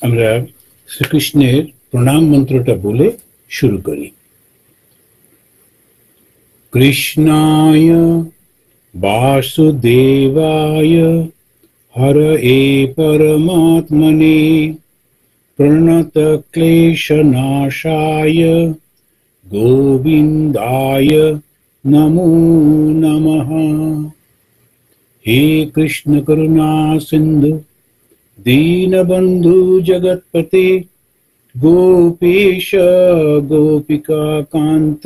আমরা শ্রীকৃষ্ণের প্রণাম মন্ত্রটা বলে শুরু করি। কৃষ্ণায় বাসুদেবায় হরয়ে পরমাত্মনে প্রণতক্লেশনাশায় গোবিন্দায় নমো নমঃ। হে কৃষ্ণ করুণা সিন্ধু দীনবন্ধু জগৎপতে গোপীশ গোপিকা কান্ত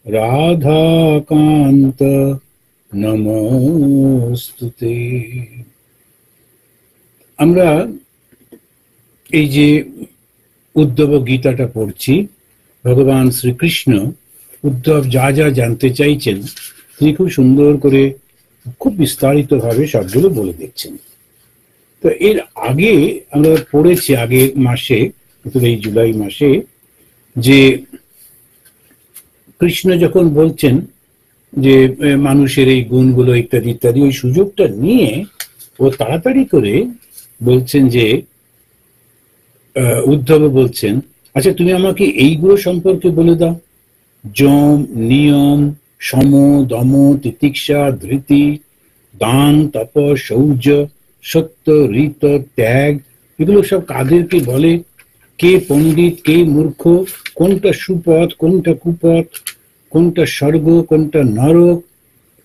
রাধাকান্ত নমস্তুতে। আমরা এই যে উদ্ধব গীতাটা পড়ছি, ভগবান শ্রীকৃষ্ণ উদ্ধব যা যা জানতে চাইছেন তিনি খুব সুন্দর করে খুব বিস্তারিত ভাবে সবগুলো বলে দিচ্ছেন। তো এর আগে আমরা পড়েছি আগের মাসে, এই জুলাই মাসে, যে কৃষ্ণ যখন বলছেন যে মানুষের এই গুণগুলো ইত্যাদি ইত্যাদি, ওই সুযোগটা নিয়ে ও তাড়াতাড়ি করে বলছেন যে উদ্ধব বলছেন, আচ্ছা তুমি আমাকে এইগুলো সম্পর্কে বলে দাও, যম, নিয়ম, সম, দম, তিতিক্ষা, ধৃতি, দান, তপ, শৌর্য, সত্য, ঋত, ত্যাগ, এগুলো সব কাদেরকে বলে, কে পণ্ডিত, কে মূর্খ, কোনটা সুপথ, কোনটা কুপথ, কোনটা স্বর্গ, কোনটা নরক,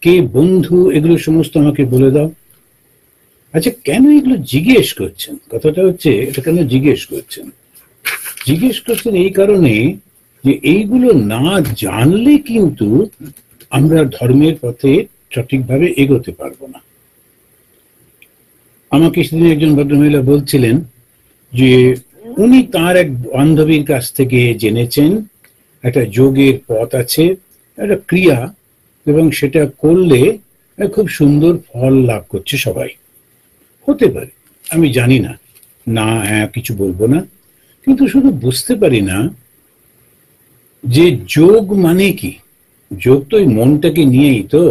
কে বন্ধু, এগুলো সমস্ত আমাকে বলে দাও। আচ্ছা কেন এগুলো জিজ্ঞেস করছেন? কথাটা হচ্ছে এটা কেন জিজ্ঞেস করছেন? জিজ্ঞেস করছেন এই কারণে যে এইগুলো না জানলে কিন্তু আমরা ধর্মের পথে সঠিকভাবে এগোতে পারবো না। আমাকে সেদিন একজন ভদ্রমহিলা বলছিলেন যে উনি তার এক বান্ধবীর কাছ থেকে জেনেছেন একটা যোগের পথ আছে, একটা ক্রিয়া, এবং সেটা করলে খুব সুন্দর ফল লাভ করছে সবাই। হতে পারে, আমি জানি না, না হ্যাঁ কিছু বলবো না, কিন্তু শুধু বুঝতে পারি না যে যোগ মানে কি। যোগ তো এই মনটাকে নিয়েই তো,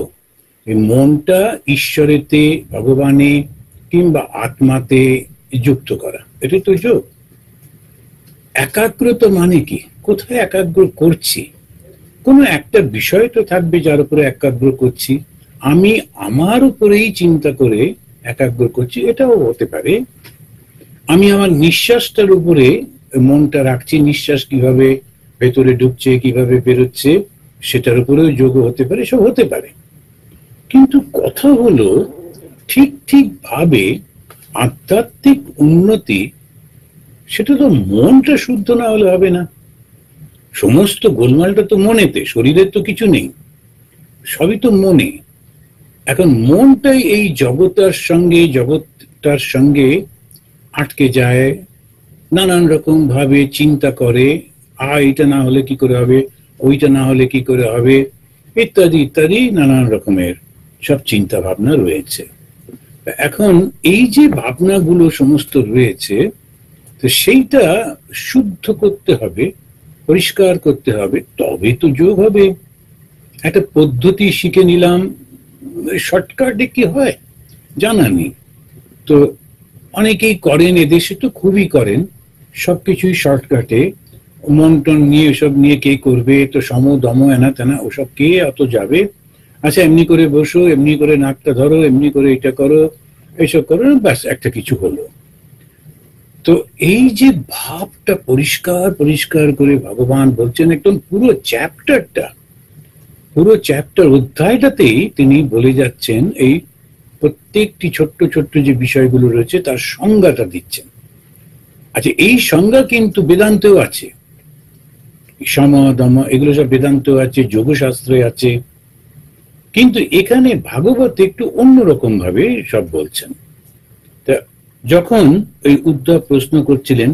এই মনটা ঈশ্বরেতে, ভগবানে কিংবা আত্মাতে যুক্ত করা, এটাই তো যোগ। একাগ্রতা মানে কি? কোথায় একাগ্র করছি? কোনো একটা বিষয় তো থাকবে যার উপরে একাগ্র করছি। আমি আমার উপরেই চিন্তা করে একাগ্র করছি, এটাও হতে পারে। আমি আমার নিঃশ্বাসটার উপরে মনটা রাখছি, নিঃশ্বাস কিভাবে ভেতরে ঢুকছে, কিভাবে বেরোচ্ছে, সেটার উপরেও যোগ হতে পারে, সব হতে পারে। কিন্তু কথা হলো ঠিক ঠিক ভাবে আধ্যাত্মিক উন্নতি, সেটা তো মনটা শুদ্ধ না হলে হবে না। সমস্ত গোলমালটা তো মনেতে, শরীরের তো কিছু নেই, সবই তো মনে। এখন মনটাই এই জগৎটার সঙ্গে আটকে যায়, নানান রকম ভাবে চিন্তা করে, এটা না হলে কি করে হবে, ওইটা না হলে কি করে হবে, ইত্যাদি ইত্যাদি নানান রকমের সব চিন্তা ভাবনা রয়েছে। এখন এই যে ভাবনাগুলো সমস্ত রয়েছে, তো সেইটা শুদ্ধ করতে হবে, পরিষ্কার করতে হবে, তবে তো যোগ হবে। একটা পদ্ধতি শিখে নিলাম, শর্টকাটে কি হয় জানা নেই, তো অনেকেই করেন, এদেশে তো খুবই করেন, সবকিছুই শর্টকাটে, মন টন নিয়ে সব নিয়ে কে করবে, তো সম দম এনা তেনা ওসব কে অত যাবে। আচ্ছা এমনি করে বসো, এমনি করে নাকটা ধরো, এমনি করে এটা করো, এইসব করো, ব্যাস একটা কিছু হলো। তো এই যে ভাবটা পরিষ্কার পরিষ্কার করে ভগবান বলছেন, একদম পুরো চ্যাপ্টার অধ্যায়টাতেই তিনি বলে যাচ্ছেন, এই প্রত্যেকটি ছোট্ট ছোট্ট যে বিষয়গুলো রয়েছে তার সংজ্ঞাটা দিচ্ছেন। আচ্ছা এই সংজ্ঞা কিন্তু বেদান্তেও আছে, সম দম এগুলো সব বেদান্তেও আছে, যোগশাস্ত্রে আছে, কিন্তু এখানে ভাগবত একটু অন্যরকম ভাবে সব বলছেন। তা যখন এই উদ্ধব প্রশ্ন করছিলেন,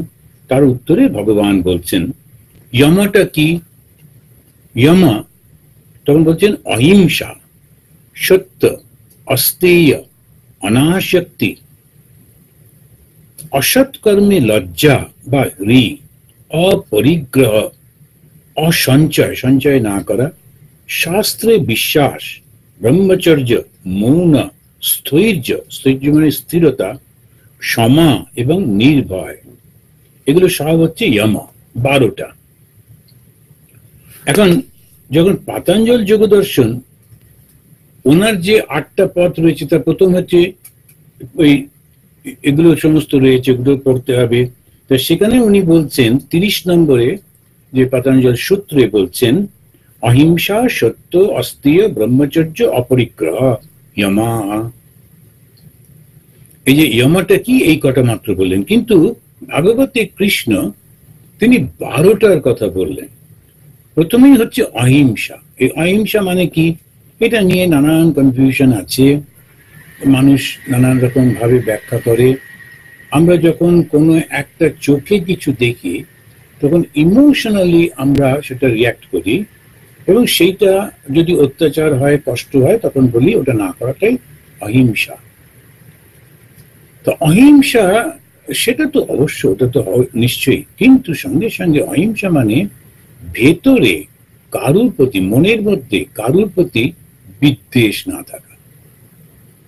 তার উত্তরে ভগবান বলছেন যমটা কি। যম তখন বলছেন অহিংসা, সত্য, অস্তেয়, অনাসক্তি, অসৎকর্মে লজ্জা বা হ্রি, অপরিগ্রহ, অসঞ্চয়, সঞ্চয় না করা, শাস্ত্রে বিশ্বাস, ব্রহ্মচর্য, মৌন, স্থৈর্য, স্থৈর্য মানে স্থিরতা, সমা এবং নির্ভয়, এগুলো সব হচ্ছে ইয়ম, 12টা। এখন যখন পাতঞ্জল যোগ দর্শন, ওনার যে 8টা পথ রয়েছে, তার প্রথম হচ্ছে ওই এগুলো সমস্ত রয়েছে, এগুলো পড়তে হবে। তো সেখানে উনি বলছেন 30 নম্বরে যে পাতঞ্জল সূত্রে বলছেন, অহিংসা, সত্য, অস্তেয়, ব্রহ্মচর্য, অপরিগ্রহ, ইয়মা। এই যে ইয়মাটা কি, এই কটা মাত্র বললেন, কিন্তু ভাগবতে কৃষ্ণ তিনি 12টার কথা বললেন। প্রথমেই হচ্ছে অহিংসা। এই অহিংসা মানে কি, এটা নিয়ে নানান কনফিউশন আছে, মানুষ নানান রকম ভাবে ব্যাখ্যা করে। আমরা যখন কোনো একটা চোখে কিছু দেখি, তখন ইমোশনালি আমরা সেটা রিয়াক্ট করি, এবং সেইটা যদি অত্যাচার হয়, কষ্ট হয়, তখন বলি ওটা না করাটাই অহিংসা। তো অহিংসা সেটা তো অবশ্য, ওটা তো নিশ্চয়ই, কিন্তু সঙ্গে সঙ্গে অহিংসা মানে ভেতরে কারুর প্রতি, মনের মধ্যে কারুর প্রতি বিদ্বেষ না থাকা।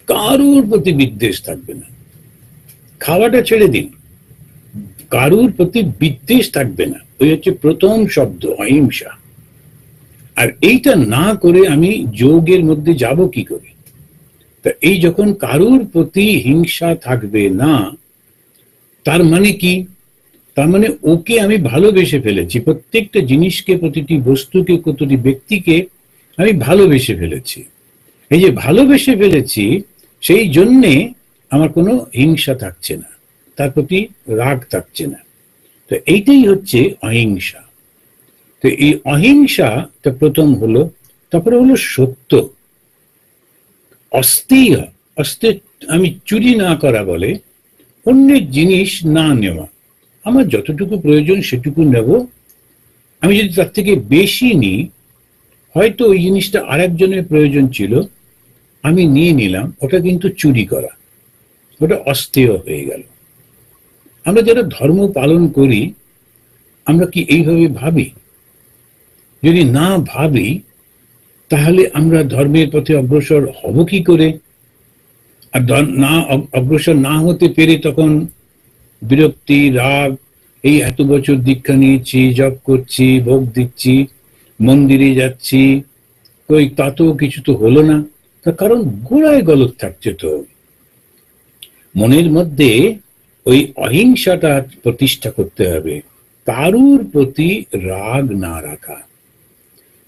কারুর প্রতি বিদ্বেষ থাকবে না, খাওয়াটা ছেড়ে দিন, কারুর প্রতি বিদ্বেষ থাকবে না। ওই হচ্ছে প্রথম শব্দ, অহিংসা। আর এইটা না করে আমি যোগের মধ্যে যাব কি করে? তা এই যখন কারুর প্রতি হিংসা থাকবে না, তার মানে কি? তার মানে ওকে আমি ভালোবেসে ফেলেছি, প্রত্যেকটা জিনিসকে, প্রতিটি বস্তুকে, প্রতিটি ব্যক্তিকে আমি ভালোবেসে ফেলেছি। এই যে ভালোবেসে ফেলেছি, সেই জন্যে আমার কোনো হিংসা থাকছে না, তার প্রতি রাগ থাকছে না। তো এইটাই হচ্ছে অহিংসা। তো এই অহিংসাটা প্রথম হলো। তারপরে হলো সত্য, অস্তেয়। অস্তেয় আমি চুরি না করা বলে, অন্যের জিনিস না নেওয়া। আমার যতটুকু প্রয়োজন সেটুকু নেব, আমি যদি তার থেকে বেশি নিই, হয়তো ওই জিনিসটা আরেকজনের প্রয়োজন ছিল, আমি নিয়ে নিলাম, ওটা কিন্তু চুরি করা, ওটা অস্তেয় হয়ে গেল। আমরা যারা ধর্ম পালন করি, আমরা কি এইভাবে ভাবি? যদি না ভাবি, তাহলে আমরা ধর্মের পথে অগ্রসর হব কি করে? আর না অগ্রসর না হতে পেরে তখন বিরক্তি, রাগ, এই এত বছর দীক্ষা নিয়েছি, জপ করছি, ভোগ দিচ্ছি, মন্দিরে যাচ্ছি, ওই তাতেও কিছু তো হলো না। তার কারণ গোড়ায় গলদ থাকছে। তো মনের মধ্যে ওই অহিংসাটা প্রতিষ্ঠা করতে হবে, কারুর প্রতি রাগ না রাখা।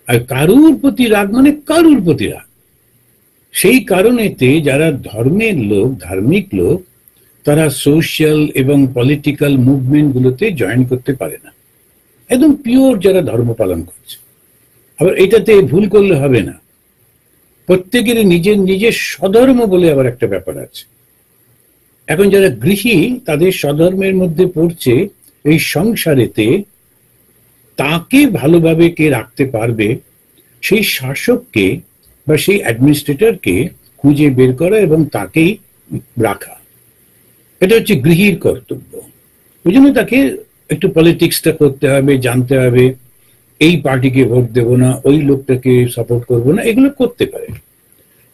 আর কারুর প্রতি রাগ মানে কারুর প্রতি রাগ। সেই কারণেতে যারা ধর্মের লোক, ধার্মিক লোক, তারা সোশ্যাল এবং পলিটিক্যাল মুভমেন্ট গুলোতে জয়েন করতে পারে না। একদম পিওর যারা ধর্ম পালন করছে। আবার এটাতে ভুল করলে হবে না, প্রত্যেকের নিজের নিজের স্বধর্ম বলে আবার একটা ব্যাপার আছে। এখন যারা গৃহী, তাদের স্বধর্মের মধ্যে পড়ছে এই সংসারেতে তাকে ভালোভাবে কে রাখতে পারবে, সেই শাসককে বা সেই অ্যাডমিনিস্ট্রেটরকে খুঁজে বের করা এবং তাকেই রাখা। এটা হচ্ছে গৃহীর কর্তব্য। ওই জন্য তাকে একটু পলিটিক্সটা করতে হবে, জানতে হবে, এই পার্টিকে ভোট দেব না, ওই লোকটাকে সাপোর্ট করব না, এগুলো করতে পারে।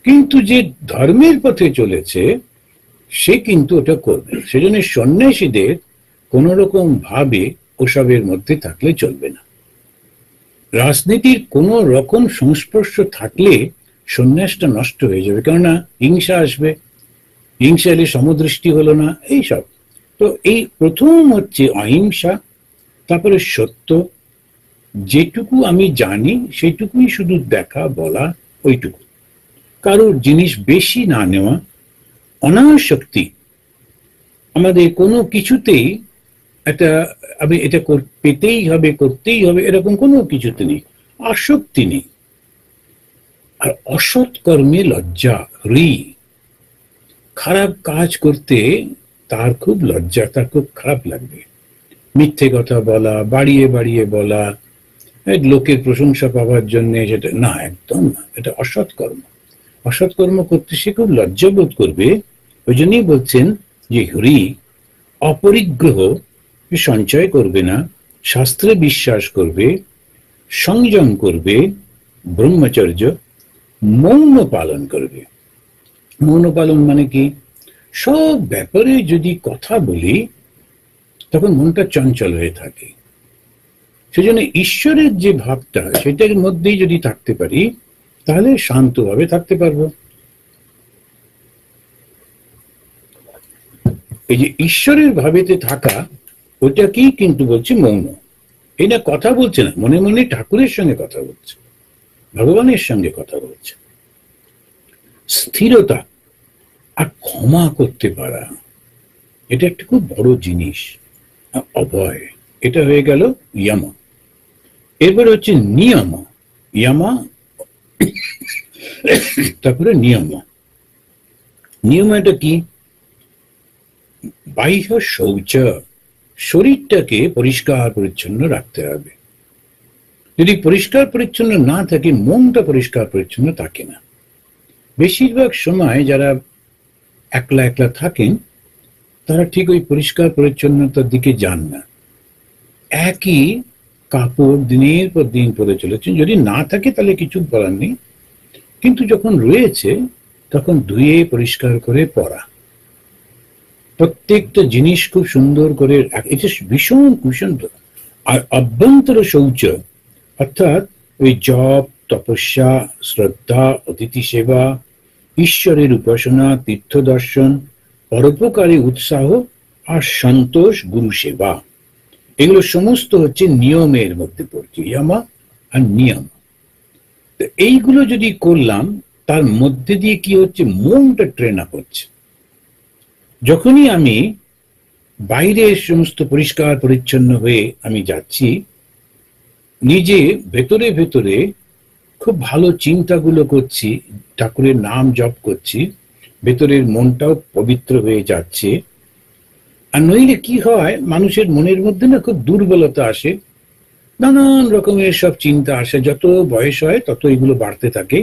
কিন্তু যে ধর্মের পথে চলেছে, সে কিন্তু ওটা করবে। সেজন্য সন্ন্যাসীদের কোন রকম ভাবে ওসবের মধ্যে থাকলে চলবে না। রাজনীতির কোন রকম সংস্পর্শ থাকলে সন্ন্যাসটা নষ্ট হয়ে যাবে, কেননা হিংসা আসবে, হিংসা এলে সমদৃষ্টি হলো না, এইসব। তো এই প্রথম হচ্ছে অহিংসা, তারপরে সত্য, যেটুকু আমি জানি সেইটুকুই শুধু দেখা, বলা, ওইটুকু, কারোর জিনিস বেশি না নেওয়া, অনাসক্তি। আমাদের কোনো কিছুতেই একটা আমি এটা পেতেই হবে, করতেই হবে, এরকম কোনো কিছুতে নেই, আসক্তি নেই। আর অসৎ কর্মে লজ্জা, খারাপ কাজ করতে তার খুব লজ্জা, তার খুব খারাপ লাগবে। মিথ্যে কথা বলা, বাড়িয়ে বাড়িয়ে বলা, লোকের প্রশংসা পাওয়ার জন্য, সেটা না, একদম না, এটা অসৎ কর্ম। অসৎ কর্ম করতে সে খুব লজ্জা বোধ করবে। ওই জন্যই বলছেন যে অপরিগ্রহ, সঞ্চয় করবে না, শাস্ত্রে বিশ্বাস করবে, সংযম করবে, ব্রহ্মচর্য, মৌন পালন করবে। মৌন পালন মানে কি? সব ব্যাপারে যদি কথা বলি তখন মনটা চঞ্চল হয়ে থাকে। সেজন্য ঈশ্বরের যে ভাবটা সেটার মধ্যেই যদি থাকতে পারি তাহলে শান্তভাবে থাকতে পারবো। এই যে ঈশ্বরের ভাবেতে থাকা, ওটাকেই কিন্তু বলছে মৌন। এটা কথা বলছে না, মনে মনে ঠাকুরের সঙ্গে কথা বলছে, ভগবানের সঙ্গে কথা বলছে। স্থিরতা আর ক্ষমা করতে পারা, এটা একটা খুব বড় জিনিস। অভয়, এটা হয়ে গেল ইয়ামা। এরপরে হচ্ছে নিয়মা। ইয়ামা তারপরে নিয়মা। নিয়মটা কি? বাহ্য শৌচ, শরীরটাকে পরিষ্কার পরিচ্ছন্ন রাখতে হবে। যদি পরিষ্কার পরিচ্ছন্ন না থাকে, মনটা পরিষ্কার পরিচ্ছন্ন থাকে না। বেশিরভাগ সময় যারা একলা একলা থাকেন তারা ঠিক ওই পরিষ্কার পরিচ্ছন্নতার দিকে যান না। একই কাপড় দিনের পর দিন পরে চলেছেন, যদি না থাকে তাহলে কিছু বলার নেই, কিন্তু যখন রয়েছে তখন ধুয়ে পরিষ্কার করে পরা, প্রত্যেকটা জিনিস খুব সুন্দর করে, এটা ভীষণ কুসুন্দর। আর অভ্যন্তর শৌচ অর্থাৎ ওই জপ, তপস্যা, শ্রদ্ধা, অতিথি সেবা, ঈশ্বরের উপাসনা, তীর্থ দর্শন, পরোপকারী উৎসাহ আর সন্তোষ, গুরু সেবা, এগুলো সমস্ত হচ্ছে নিয়মের মধ্যে পড়ছে, ইয়ামা আর নিয়ম। তো এইগুলো যদি করলাম, তার মধ্যে দিয়ে কি হচ্ছে, মনটা ট্রেন আপ হচ্ছে। যখনই আমি বাইরে সমস্ত পরিষ্কার পরিচ্ছন্ন হয়ে আমি যাচ্ছি, নিজে ভেতরে ভেতরে খুব ভালো চিন্তাগুলো করছি, ঠাকুরের নাম জপ করছি, ভেতরের মনটাও পবিত্র হয়ে যাচ্ছে। আর নইলে কি হয়, মানুষের মনের মধ্যে না খুব দুর্বলতা আসে, নানান রকমের সব চিন্তা আসে, যত বয়স হয় তত এগুলো বাড়তে থাকে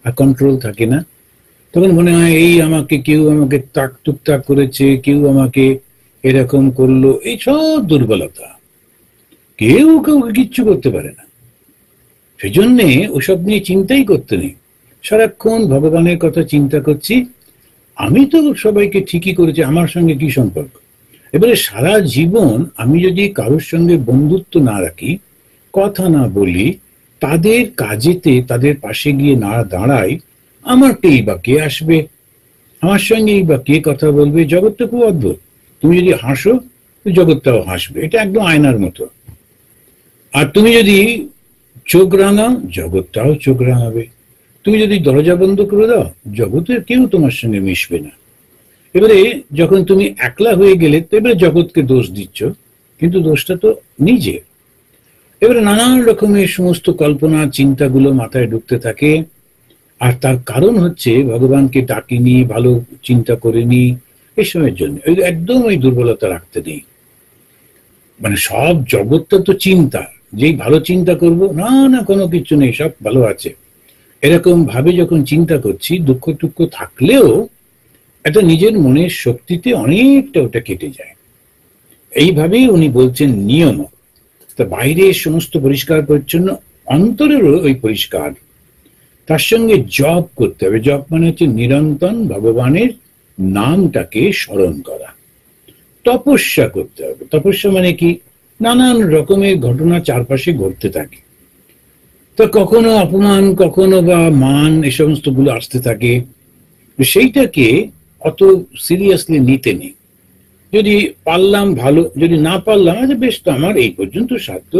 আর কন্ট্রোল থাকে না। তখন মনে হয় এই আমাকে কেউ আমাকে তাক টুকটাক করেছে, কেউ আমাকে এরকম করলো, এই সব দুর্বলতা, কেউ কাউকে কিচ্ছু করতে পারে না। সেই জন্যে ওসব নিয়ে চিন্তাই করতে নেই, সারাক্ষণ ভগবানের কথা চিন্তা করছি। আমি তো সবাইকে ঠিকই করেছি, আমার সঙ্গে কি সম্পর্ক? এবারে সারা জীবন আমি যদি কারোর সঙ্গে বন্ধুত্ব না রাখি, কথা না বলি, তাদের কাজেতে তাদের পাশে গিয়ে না দাঁড়াই, আমারকেই বা কে আসবে, আমার সঙ্গেই বা কে কথা বলবে? জগৎটা খুব অদ্ভুত। তুমি যদি হাসো, জগৎটাও হাসবে, এটা একদম আয়নার মতো। আর তুমি যদি চোখ রাঙাও, জগৎটাও চোখ রাঙাবে। তুমি যদি দরজা বন্ধ করে দাও, জগতের কেউ তোমার সঙ্গে মিশবে না। এবারে যখন তুমি একলা হয়ে গেলে, তো এবারে জগৎকে দোষ দিচ্ছ, কিন্তু দোষটা তো নিজে। এবারে নানান রকমের সমস্ত কল্পনা চিন্তাগুলো মাথায় ঢুকতে থাকে। আর তার কারণ হচ্ছে ভগবানকে ডাকিনি, ভালো চিন্তা করিনি, এসবের জন্য একদম ওই দুর্বলতা রাখতে নেই। মানে সব জগৎটা তো চিন্তা, যেই ভালো চিন্তা করব, না না কোনো কিছু নেই, সব ভালো আছে, এরকম ভাবে যখন চিন্তা করছি, দুঃখ টুক্ষ থাকলেও একটা নিজের মনের শক্তিতে অনেকটা ওটা কেটে যায়। এইভাবেই উনি বলছেন নিয়ম। তা বাইরে সমস্ত পরিষ্কার পরিচ্ছন্ন, অন্তরেরও ওই পরিষ্কার। তার সঙ্গে জপ করতে হবে। জপ মানে হচ্ছে নিরন্তর ভগবানের নামটাকে স্মরণ করা। তপস্যা করতে হবে। তপস্যা মানে কি? নানান রকমের ঘটনা চারপাশে ঘটতে থাকে, তো কখনো অপমান, কখনো বা মান, এই সমস্ত গুলো আসতে থাকে। সেইটাকে অত সিরিয়াসলি নিতে নেই। যদি পারলাম ভালো, যদি না পারলাম, আচ্ছা বেশ, তো আমার এই পর্যন্ত সাধ্য,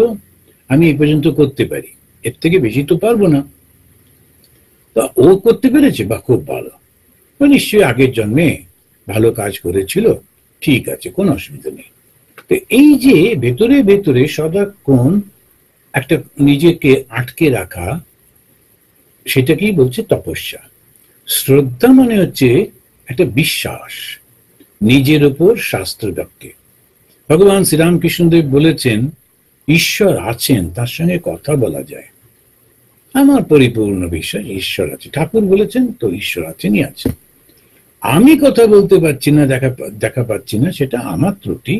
আমি এই পর্যন্ত করতে পারি, এর থেকে বেশি তো পারবো না। তা ও করতে পেরেছে, বা খুব ভালো, নিশ্চয়ই আগের জন্মে ভালো কাজ করেছিল, ঠিক আছে, কোনো অসুবিধা নেই। তো এই যে ভেতরে ভেতরে সদাক্ষণ একটা নিজেকে আটকে রাখা, সেটাকেই বলছে তপস্যা। শ্রদ্ধা মানে হচ্ছে একটা বিশ্বাস নিজের ওপর, শাস্ত্র বাক্যে। ভগবান শ্রীরামকৃষ্ণদেব বলেছেন, ঈশ্বর আছেন, তার সঙ্গে কথা বলা যায়। আমার পরিপূর্ণ বিশ্বাস ঈশ্বর আছে। ঠাকুর বলেছেন তো, ঈশ্বর আছেনই আছেন। আমি কথা বলতে পারছি না, দেখা পাচ্ছি না, সেটা আমার ত্রুটি,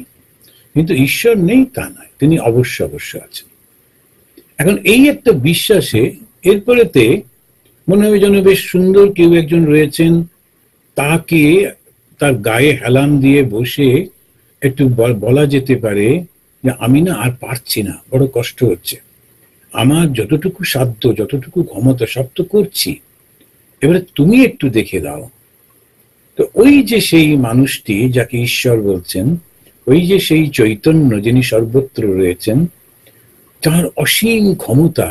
কিন্তু ঈশ্বর নেই তা নয়, তিনি অবশ্য অবশ্য আছেন। এখন এই একটা বিশ্বাসে এরপরেতে মনে হবে যেন বেশ সুন্দর কেউ একজন রয়েছেন, তাকে তার গায়ে হেলান দিয়ে বসে একটু বলা যেতে পারে যে আমি না আর পারছি না, বড় কষ্ট হচ্ছে, আমার যতটুকু সাধ্য যতটুকু ক্ষমতা সব তো করছি, এবারে তুমি একটু দেখে দাও। তো ওই যে সেই মানুষটি যাকে ঈশ্বর বলছেন, ওই যে সেই চৈতন্য যিনি সর্বত্র রয়েছেন, তার অসীম ক্ষমতা,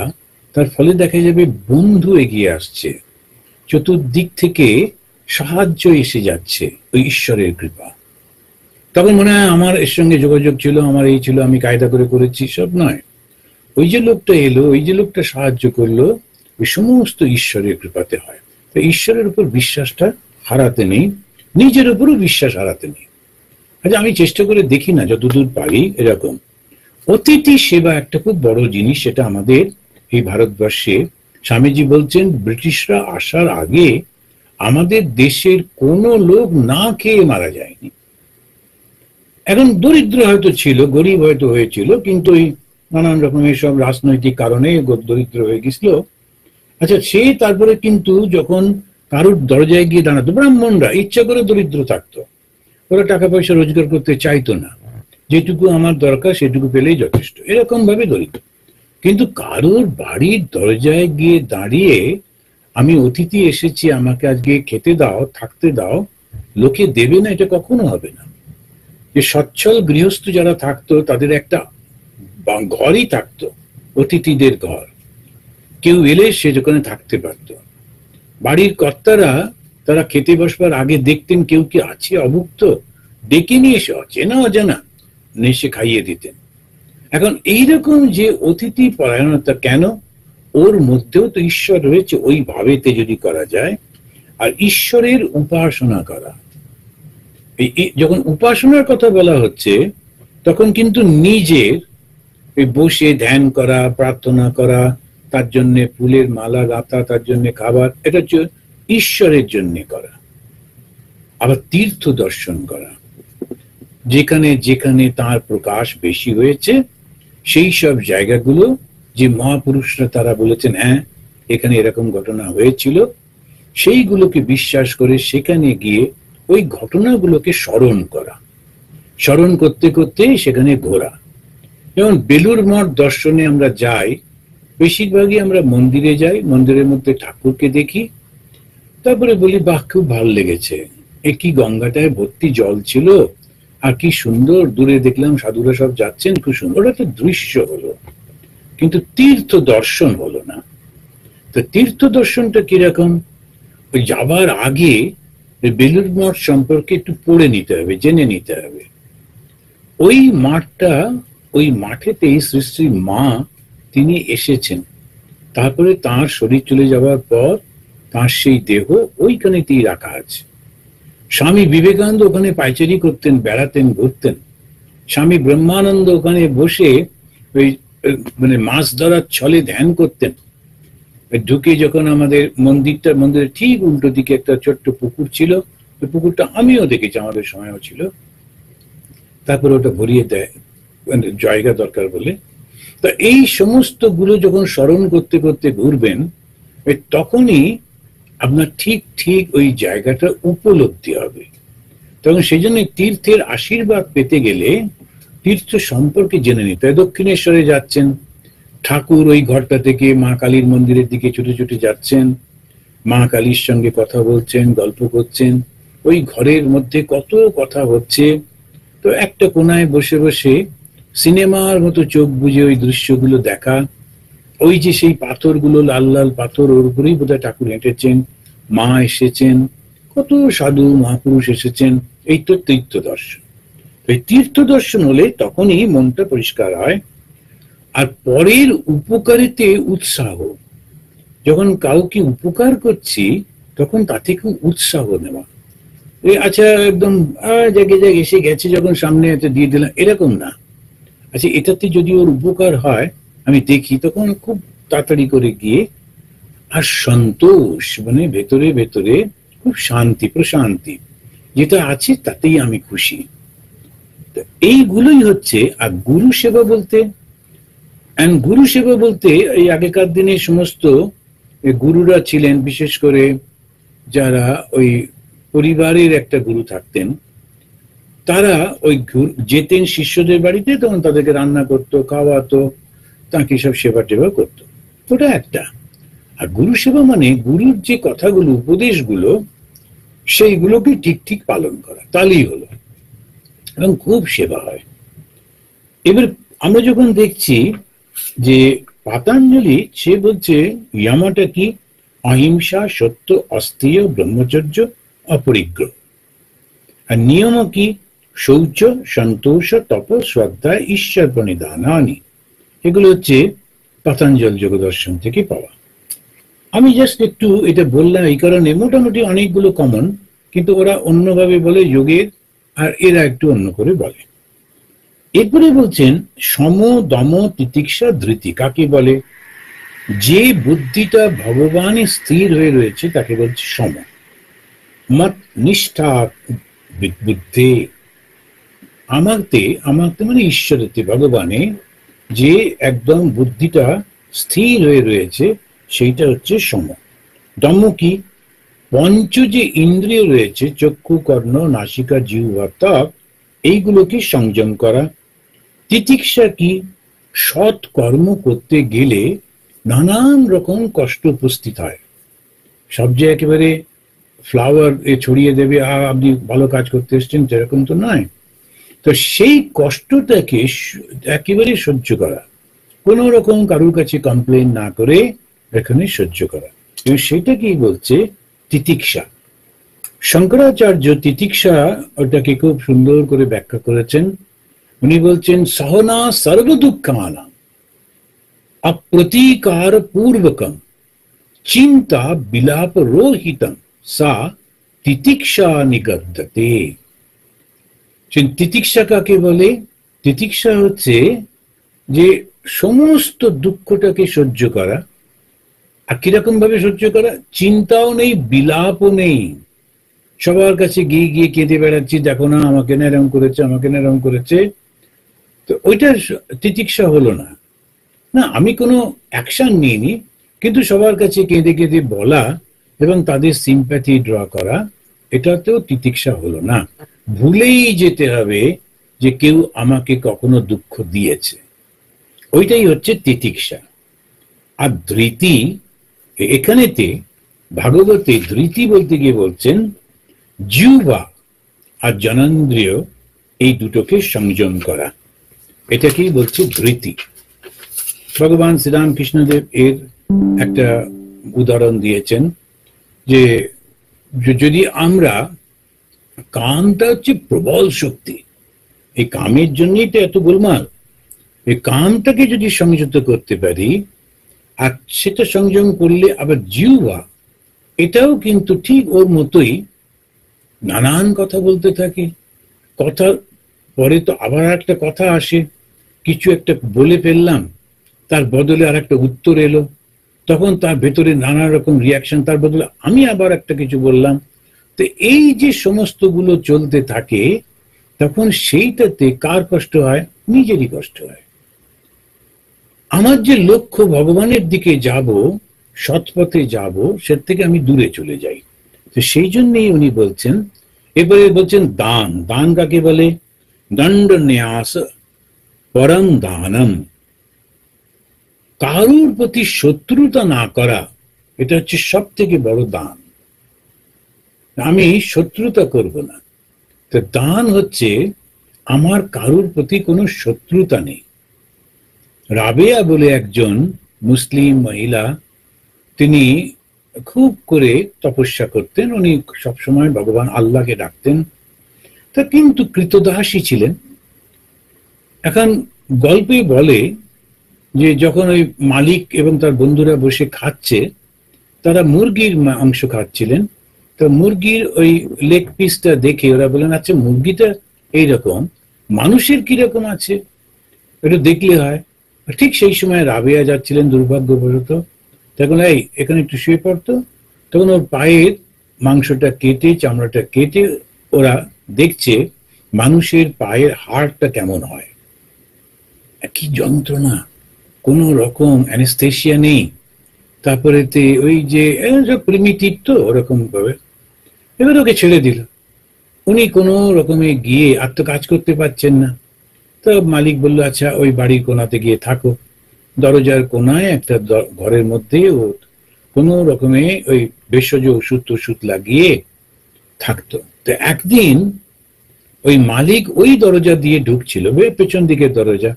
তার ফলে দেখা যাবে বন্ধু এগিয়ে আসছে, চতুর্দিক থেকে সাহায্য এসে যাচ্ছে, ওই ঈশ্বরের কৃপা। তখন মনে হয় আমার এর সঙ্গে যোগাযোগ ছিল, আমার এই ছিল, আমি কায়দা করে করেছি, সব নয়। ওই যে লোকটা এলো, ওই যে লোকটা সাহায্য করলো, ওই সমস্ত ঈশ্বরের কৃপাতে হয়। তো ঈশ্বরের উপর বিশ্বাসটা হারাতে নেই, নিজের উপরও বিশ্বাস হারাতে নেই। আচ্ছা, আমি চেষ্টা করে দেখি না যতদূর পারি এরকম অতিথি সেবা একটা খুব বড় জিনিস। সেটা আমাদের এই ভারতবর্ষে স্বামীজি বলছেন ব্রিটিশরা আসার আগে আমাদের দেশের কোনো লোক না খেয়ে মারা যায়নি। এখন দরিদ্র হয়তো ছিল, গরিব হয়তো হয়েছিল, কিন্তু এই নানান রকমের সব রাজনৈতিক কারণে দরিদ্র হয়ে গেছিল। আচ্ছা, সে তারপরে কিন্তু যখন কারুর দরজায় গিয়ে দাঁড়াতো, ব্রাহ্মণরা ইচ্ছা করে দরিদ্র থাকতো, ওরা টাকা পয়সা রোজগার করতে চাইতো না, যেটুকু আমার দরকার সেটুকু পেলেই যথেষ্ট, এরকম ভাবে দরিদ্র। কিন্তু কারোর বাড়ির দরজায় গিয়ে দাঁড়িয়ে আমি অতিথি এসেছি, আমাকে আজকে খেতে দাও, থাকতে দাও, লোকে দেবে না, এটা কখনো হবে না। যে সচ্ছল গৃহস্থ যারা থাকতো তাদের একটা ঘরই থাকতো, অতিথিদের ঘর, কেউ এলে সে যেখানে থাকতে পারত। বাড়ির কর্তারা তারা খেতে বসবার আগে দেখতেন কেউ কি আছে অভুক্ত, ডেকে নিয়ে এসে অচেনা অজানা এসে খাইয়ে দিতেন। এখন এইরকম যে অতিথি পরায়ণতা, কেন? ওর মধ্যেও তো ঈশ্বর রয়েছে, ওই ভাবেতে যদি করা যায়। আর ঈশ্বরের উপাসনা করা, যখন উপাসনার কথা বলা হচ্ছে তখন কিন্তু নিজের বসে ধ্যান করা, প্রার্থনা করা, তার জন্য ফুলের মালা গাঁথা, তার জন্য খাবার, এটা হচ্ছে ঈশ্বরের জন্য করা। আবার তীর্থ দর্শন করা, যেখানে যেখানে তার প্রকাশ বেশি হয়েছে সেই সব জায়গাগুলো যে মহাপুরুষরা তারা বলেছেন হ্যাঁ এখানে এরকম ঘটনা হয়েছিল, সেইগুলোকে বিশ্বাস করে সেখানে গিয়ে ওই ঘটনাগুলোকে স্মরণ করা, স্মরণ করতে করতে সেখানে ঘোরা। যেমন বেলুর মঠ দর্শনে আমরা যাই, বেশিরভাগই আমরা মন্দিরে যাই, মন্দিরের মধ্যে ঠাকুরকে দেখি, তারপরে বলি বাহ খুব ভালো লেগেছে, এ কি গঙ্গাটায় ভর্তি জল ছিল, আর কি সুন্দর, দূরে দেখলাম সাধুরা সব যাচ্ছেন, খুব সুন্দর। ওটা তো দৃশ্য হলো, কিন্তু তীর্থ দর্শন হলো না। তো তীর্থ দর্শনটা কিরকম? ওই যাবার আগে বেলুর মঠ সম্পর্কে একটু পড়ে নিতে হবে, জেনে নিতে হবে। ওই মাঠটা, ওই মাঠেতেই শ্রী শ্রী মা তিনি এসেছেন, তারপরে তার শরীর চলে যাওয়ার পর তার সেই দেহ ওইখানেতেই রাখা আছে। স্বামী বিবেকানন্দ ওখানে পাইচারি করতেন, বেড়াতেন, ঘুরতেন। স্বামী ব্রহ্মানন্দ ওখানে বসে ওই মানে মাছ ধরার ছলে ধ্যান করতেন। ঢুকে যখন আমাদের মন্দিরের ঠিক উল্টো দিকে একটা ছোট্ট পুকুর ছিল, ওই পুকুরটা আমিও দেখেছি, আমাদের সময়ও ছিল, তারপরে ওটা ভরিয়ে দেয় জায়গা দরকার বলে। তো এই সমস্ত গুলো যখন স্মরণ করতে করতে ঘুরবেন, তখনই আপনার ঠিক ঠিক ওই জায়গাটা উপলব্ধি হবে। তখন সেই জন্য তীর্থের আশীর্বাদ পেতে গেলে তীর্থ সম্পর্কে জেনে নিতে হয়। দক্ষিণেশ্বরে যাচ্ছেন, ঠাকুর ওই ঘরটা থেকে মা কালীর মন্দিরের দিকে ছুটে ছুটে যাচ্ছেন, মা কালীর সঙ্গে কথা বলছেন, গল্প করছেন, ওই ঘরের মধ্যে কত কথা হচ্ছে। তো একটা কোনায় বসে বসে সিনেমার মতো চোখ বুজে ওই দৃশ্যগুলো দেখা, ওই যে সেই পাথরগুলো, লাল লাল পাথর, ওর উপরেই বোধহয় ঠাকুর হেঁটেছেন, মা এসেছেন, কত সাধু মহাপুরুষ এসেছেন, এই তো তীর্থ দর্শন। এই তীর্থ দর্শন হলে তখনই মনটা পরিষ্কার হয়। আর পরের উপকারিতে উৎসাহ, যখন কাউকে উপকার করছি তখন তা থেকে উৎসাহ নেওয়া। আচ্ছা একদম জাগে জাগে এসে গেছে, যখন সামনে এত দিয়ে দিলাম, এরকম না। আচ্ছা এটাতে যদি ওর উপকার হয় আমি দেখি, তখন খুব তাড়াতাড়ি করে গিয়ে, আর সন্তোষ মানে ভেতরে ভেতরে খুব শান্তি, প্রশান্তি যেটা আছে তাতেই আমি খুশি। এইগুলোই হচ্ছে। আর গুরু সেবা বলতে, গুরু সেবা বলতে এই আগেকার দিনে সমস্ত গুরুরা ছিলেন, বিশেষ করে যারা ওই পরিবারের একটা গুরু থাকতেন, তারা ওই যেতেন শিষ্যদের বাড়িতে, তখন তাদেরকে রান্না করতো, খাওয়াতো, তাকে সব সেবা টেবা করতো। ওটা একটা। আর গুরু সেবা মানে গুরুর যে কথাগুলো, উপদেশগুলো, সেইগুলোকে ঠিক ঠিক পালন করা, তাহলেই হলো, এবং খুব সেবা হয়। এবার আমরা যখন দেখছি যে পাতঞ্জলি, সে বলছে ইয়ামাটা কি, অহিংসা, সত্য, অস্থেয়, ব্রহ্মচর্য, অপরিগ্রহ। আর নিয়ম কি, শৌচ, সন্তোষ, তপ, শ্রদ্ধা, ঈশ্বর প্রণিধানানি। এগুলো হচ্ছে পাতঞ্জল যোগ দর্শন থেকে পাওয়া। আমি জাস্ট একটু এটা বললাম এই কারণে, মোটামুটি অনেকগুলো কমন, কিন্তু ওরা অন্যভাবে বলে যোগের, আর এরা একটু অন্য করে বলে। এরপরে বলছেন সম, দম, তিতিক্ষা, ধৃতি কাকে বলে? যে বুদ্ধিটা ভগবানে স্থির হয়ে রয়েছে তাকে বলছে সম। মত নিষ্ঠা বুদ্ধি, আমাকে মানে ঈশ্বরেতে, ভগবানে যে একদম বুদ্ধিটা স্থির হয়ে রয়েছে সেইটা হচ্ছে সম। দম কি, পঞ্চ যে ইন্দ্রিয় রয়েছে, চক্ষু, কর্ণ, নাসিকা, জিহ্বা, ত্বক, এইগুলোকে সংযম করা। তিতিক্ষা কি, সৎ কর্ম করতে গেলে নানান রকম কষ্ট উপস্থিত হয়। সব যে একেবারে ফ্লাওয়ার ছড়িয়ে দেবে, আপনি ভালো কাজ করতে এসছেন, সেরকম তো নয়। তো সেই কষ্টটাকে একেবারে সহ্য করা, কোন রকম কারোর কাছে কমপ্লেন না করে এখানে সহ্য করা, এবং সেটাকেই বলছে তিতিক্ষা। শঙ্করাচার্য তিতিক্ষা ওটাকে খুব সুন্দর করে ব্যাখ্যা করেছেন। উনি বলছেন সহনা সর্ব দুঃখানা অপ্রতিকার পূর্বকম চিন্তা বিলাপ রোহিতম সা তিতিক্ষা নিগদ্যতে। তিতিক্ষা কাকে বলে? তিতিক্ষা হচ্ছে যে সমস্ত দুঃখটাকে সহ্য করা। আর কিরকম ভাবে সহ্য করা? চিন্তাও নেই, বিলাপও নেই, সবার কাছে গিয়ে গিয়ে কেঁদে বেড়াচ্ছি, দেখো না আমাকে না এরম করেছে, আমাকে না এরম করেছে। তো ওইটা তিতিক্ষা হলো না। না, আমি কোনো অ্যাকশন নিইনি, কিন্তু সবার কাছে কেঁদে কেঁদে বলা এবং তাদের সিম্প্যাথি ড্র করা, এটাতেও তিতিক্ষা হলো না। ভুলেই যেতে হবে যে কেউ আমাকে কখনো দুঃখ দিয়েছে, ওইটাই হচ্ছে তিতিক্ষা। আর ধৃতি, এখানেতে ভাগবতে ধৃতি বলতে গিয়ে বলছেন জিহ্বা আর জননেন্দ্রিয়, এই দুটোকে সংযম করা, এটাকেই বলছে ধৃতি। ভগবান শ্রীরামকৃষ্ণদেব এর একটা উদাহরণ দিয়েছেন যে যদি আমরা, কামটা হচ্ছে প্রবল শক্তি, এই কামের জন্যই তো এত গোলমাল, এই কামটাকে যদি সংযত করতে পারি, আর সেটা সংযম করলে আবার জিহ্বা, এটাও কিন্তু ঠিক ওর মতোই নানান কথা বলতে থাকে। কথা পরে তো আবার একটা কথা আসে, কিছু একটা বলে ফেললাম, তার বদলে আর একটা উত্তর এলো, তখন তার ভেতরে নানা রকম রিয়াকশন, তার বদলে আমি আবার একটা কিছু বললাম। তো এই যে সমস্তগুলো চলতে থাকে, তখন সেইটাতে কার কষ্ট হয়? নিজেরই কষ্ট হয়। আমার যে লক্ষ্য ভগবানের দিকে যাব, সৎপথে যাব, সে থেকে আমি দূরে চলে যাই। তো সেই জন্যই উনি বলছেন, এবারে বলছেন দান। দান কাকে বলে? দণ্ড ন্যাস পরম দানম, কারুর প্রতি শত্রুতা না করা, এটা হচ্ছে সব থেকে বড় দান। আমি শত্রুতা করব না। তো দান হচ্ছে আমার কারুর প্রতি কোনো শত্রুতা নেই। রাবেয়া বলে একজন মুসলিম মহিলা, তিনি খুব করে তপস্যা করতেন, উনি সবসময় ভগবান আল্লাহকে ডাকতেন, তা কিন্তু কৃতদাসী ছিলেন। এখন গল্পে বলে যে যখন ওই মালিক এবং তার বন্ধুরা বসে খাচ্ছে, তারা মুরগির মাংস খাচ্ছিলেন, তো মুরগির ওই লেগ পিসটা দেখে ওরা বলেন, আচ্ছা মুরগিটা এইরকম, মানুষের কিরকম আছে, এটা দেখলে হয়। ঠিক সেই সময় রাবেয়া যাচ্ছিলেন দুর্ভাগ্যবশত, তখন এই এখানে একটু শুয়ে পড়তো, তখন ওর পায়ের মাংসটা কেটে, চামড়াটা কেটে ওরা দেখছে মানুষের পায়ের হাড়টা কেমন হয়। কি যন্ত্রণা, কোনো রকম অ্যানেস্থেশিয়া নেই, তারপরে ওই যে প্রিমিটিভ তো ওরকম ভাবে এবার ওকে ছেড়ে দিল। উনি কোনো রকমে গিয়ে আর তো কাজ করতে পারছেন না। তো মালিক বলল, আচ্ছা ওই বাড়ির কোনাতে গিয়ে থাকো। দরজার কোনায় একটা ঘরের মধ্যে ও কোনো রকমে ওই ভেষজ ওষুধ টষুধ লাগিয়ে থাকতো। তো একদিন ওই মালিক ওই দরজা দিয়ে ঢুকছিল, পেছন দিকের দরজা,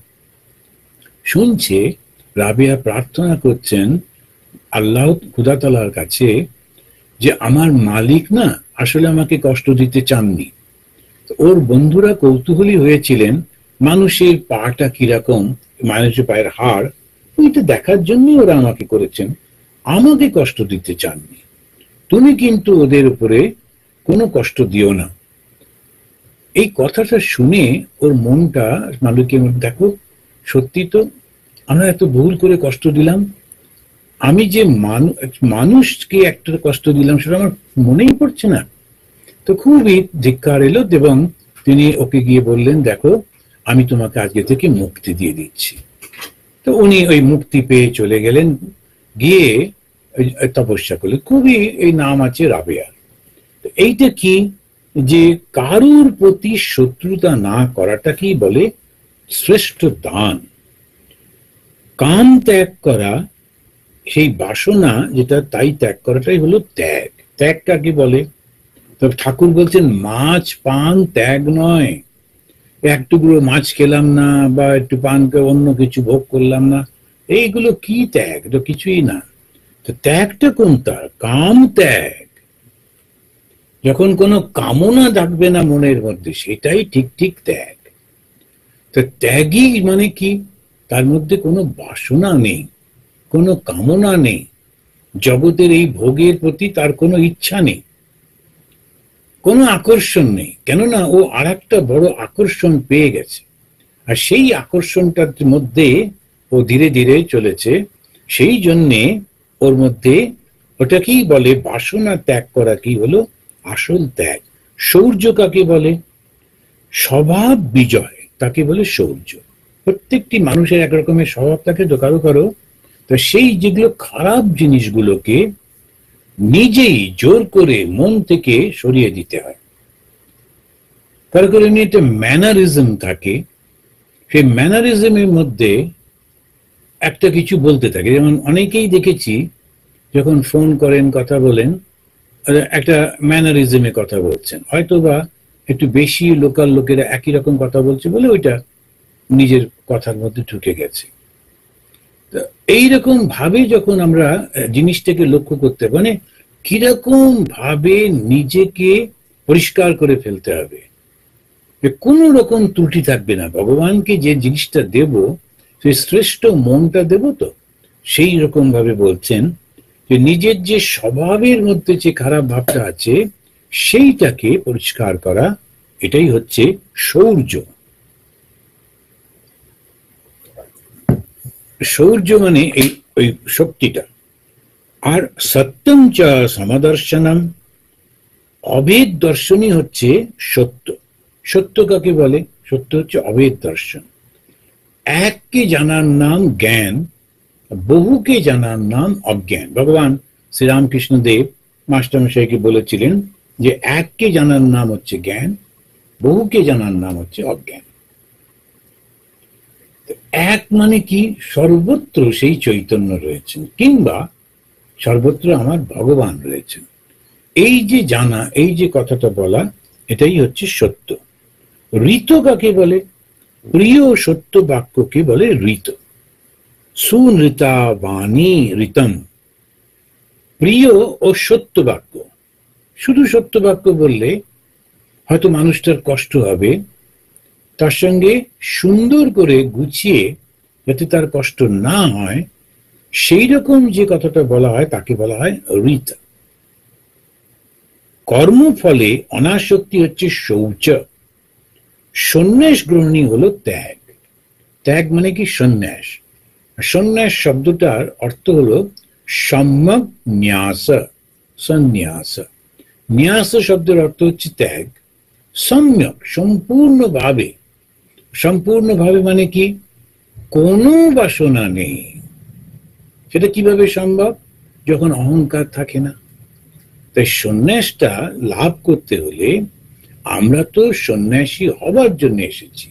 শুনছে রাবেয়া প্রার্থনা করছেন আল্লাহ খুদা তাআলার কাছে যে আমার মালিক না আসলে আমাকে কষ্ট দিতে চাননি। ওর বন্ধুরা কৌতূহলী হয়েছিলেন মানুষের পাটা কিরকম, মানুষের পায়ের হাড়, ওইটা দেখার জন্যই ওরা আমাকে করেছেন, আমাকে কষ্ট দিতে চাননি। তুমি কিন্তু ওদের উপরে কোনো কষ্ট দিও না। এই কথাটা শুনে ওর মনটা মালিকের মধ্যে, দেখো সত্যি তো আমরা এত ভুল করে কষ্ট দিলাম, আমি যে মানুষকে একটা কষ্ট দিলাম সেটা আমার মনেই পড়ছে না। তো খুবই ধিক্কার এলো এবং তিনি ওকে গিয়ে বললেন, দেখো আমি তোমাকে আজকে থেকে মুক্তি দিয়ে দিচ্ছি। তো উনি ওই মুক্তি পেয়ে চলে গেলেন, গিয়ে তপস্যা করলেন। খুবই এই নাম আছে রাবেয়া। এইটা কি, যে কারুর প্রতি শত্রুতা না করাটাকেই বলে শ্রেষ্ঠ দান। কাম ত্যাগ করা, সেই বাসনা যেটা তাই ত্যাগ করাটাই হলো ত্যাগ। ত্যাগ কাকে বলে? তবে ঠাকুর বলছেন মাছ পান ত্যাগ নয়। এক টুকরো মাছ খেলাম না বা একটু পান করে অন্য কিছু ভোগ করলাম না, এইগুলো কি ত্যাগ? তো কিছুই না। তো ত্যাগটা কোনটা? কাম ত্যাগ। যখন কোনো কামনা থাকবে না মনের মধ্যে, সেটাই ঠিক ঠিক ত্যাগ। তো ত্যাগই মানে কি? তার মধ্যে কোনো বাসনা নেই, কোনো কামনা নেই, জগতের এই ভোগের প্রতি তার কোনো ইচ্ছা নেই, কোনো আকর্ষণ নেই। কেননা ও আর একটা বড় আকর্ষণ পেয়ে গেছে, আর সেই আকর্ষণটার মধ্যে ও ধীরে ধীরে চলেছে। সেই জন্যে ওর মধ্যে ওটাকেই বলে বাসনা ত্যাগ করা, কি হলো আসল ত্যাগ। শৌর্য কাকে বলে? স্বভাব বিজয় তাকে বলে শৌর্য। প্রত্যেকটি মানুষের এক রকমের স্বভাব থাকে তো কারো কারো, তো সেই যেগুলো খারাপ জিনিসগুলোকে নিজেই জোর করে মন থেকে সরিয়ে দিতে হয়। কারো কারো এমনি একটা ম্যানারিজম থাকে, সেই ম্যানারিজমের মধ্যে একটা কিছু বলতে থাকে। যেমন অনেকেই দেখেছি যখন ফোন করেন, কথা বলেন, একটা ম্যানারিজমে কথা বলছেন, হয়তো বা একটু বেশি লোকাল লোকেরা একই রকম কথা বলছে বলে ওইটা নিজের কথার মধ্যে ঢুকে গেছে। এইরকম ভাবে যখন আমরা জিনিসটাকে লক্ষ্য করতে, মানে কিরকম ভাবে নিজেকে পরিষ্কার করে ফেলতে হবে, কোন রকম ত্রুটি থাকবে না। ভগবানকে যে জিনিসটা দেব, সেই শ্রেষ্ঠ মনটা দেব, তো সেই রকম ভাবে বলছেন যে নিজের যে স্বভাবের মধ্যে যে খারাপ ভাবটা আছে সেইটাকে পরিষ্কার করা, এটাই হচ্ছে শৌর্য। শৌর্য মানে এই ওই শক্তিটা। আর সত্যম চ সমদর্শনম, অভেদ দর্শনই হচ্ছে সত্য। সত্য কাকে বলে? সত্য হচ্ছে অভেদ দর্শন। এককে জানার নাম জ্ঞান, বহুকে জানার নাম অজ্ঞান। ভগবান শ্রীরামকৃষ্ণ দেব মাস্টারমশাইকে বলেছিলেন যে এককে জানার নাম হচ্ছে জ্ঞান, বহুকে জানার নাম হচ্ছে অজ্ঞান। এক মানে কি? সর্বত্র সেই চৈতন্য রয়েছেন, কিংবা সর্বত্র আমার ভগবান রয়েছেন। এই যে জানা, এই যে কথাটা বলা, এটাই হচ্ছে সত্য। ঋত কাকে বলে? প্রিয় সত্য বাক্যকে বলে ঋত। সুনৃতা বাণী ঋতম। প্রিয় ও সত্য বাক্য। শুধু সত্য বাক্য বললে হয়তো মানুষটার কষ্ট হবে, তার সঙ্গে সুন্দর করে গুছিয়ে যাতে তার কষ্ট না হয় সেই রকম যে কথাটা বলা হয় তাকে বলা হয় ঋত। কর্মফলে অনাসক্তি হচ্ছে শৌচ। সন্ন্যাস গ্রহণী হলো ত্যাগ। ত্যাগ মানে কি? সন্ন্যাস। সন্ন্যাস শব্দটার অর্থ হলো সম্যক ন্যাস, সন্ন্যাস। ন্যাস শব্দের অর্থ হচ্ছে ত্যাগ। সম্যক সম্পূর্ণভাবে, সম্পূর্ণভাবে মানে কি? কোনো বাসনা নেই। সেটা কিভাবে সম্ভব? যখন অহংকার থাকে না, তাই সন্ন্যাসটা লাভ করতে হলে আমরা তো সন্ন্যাসী হবার জন্য এসেছি,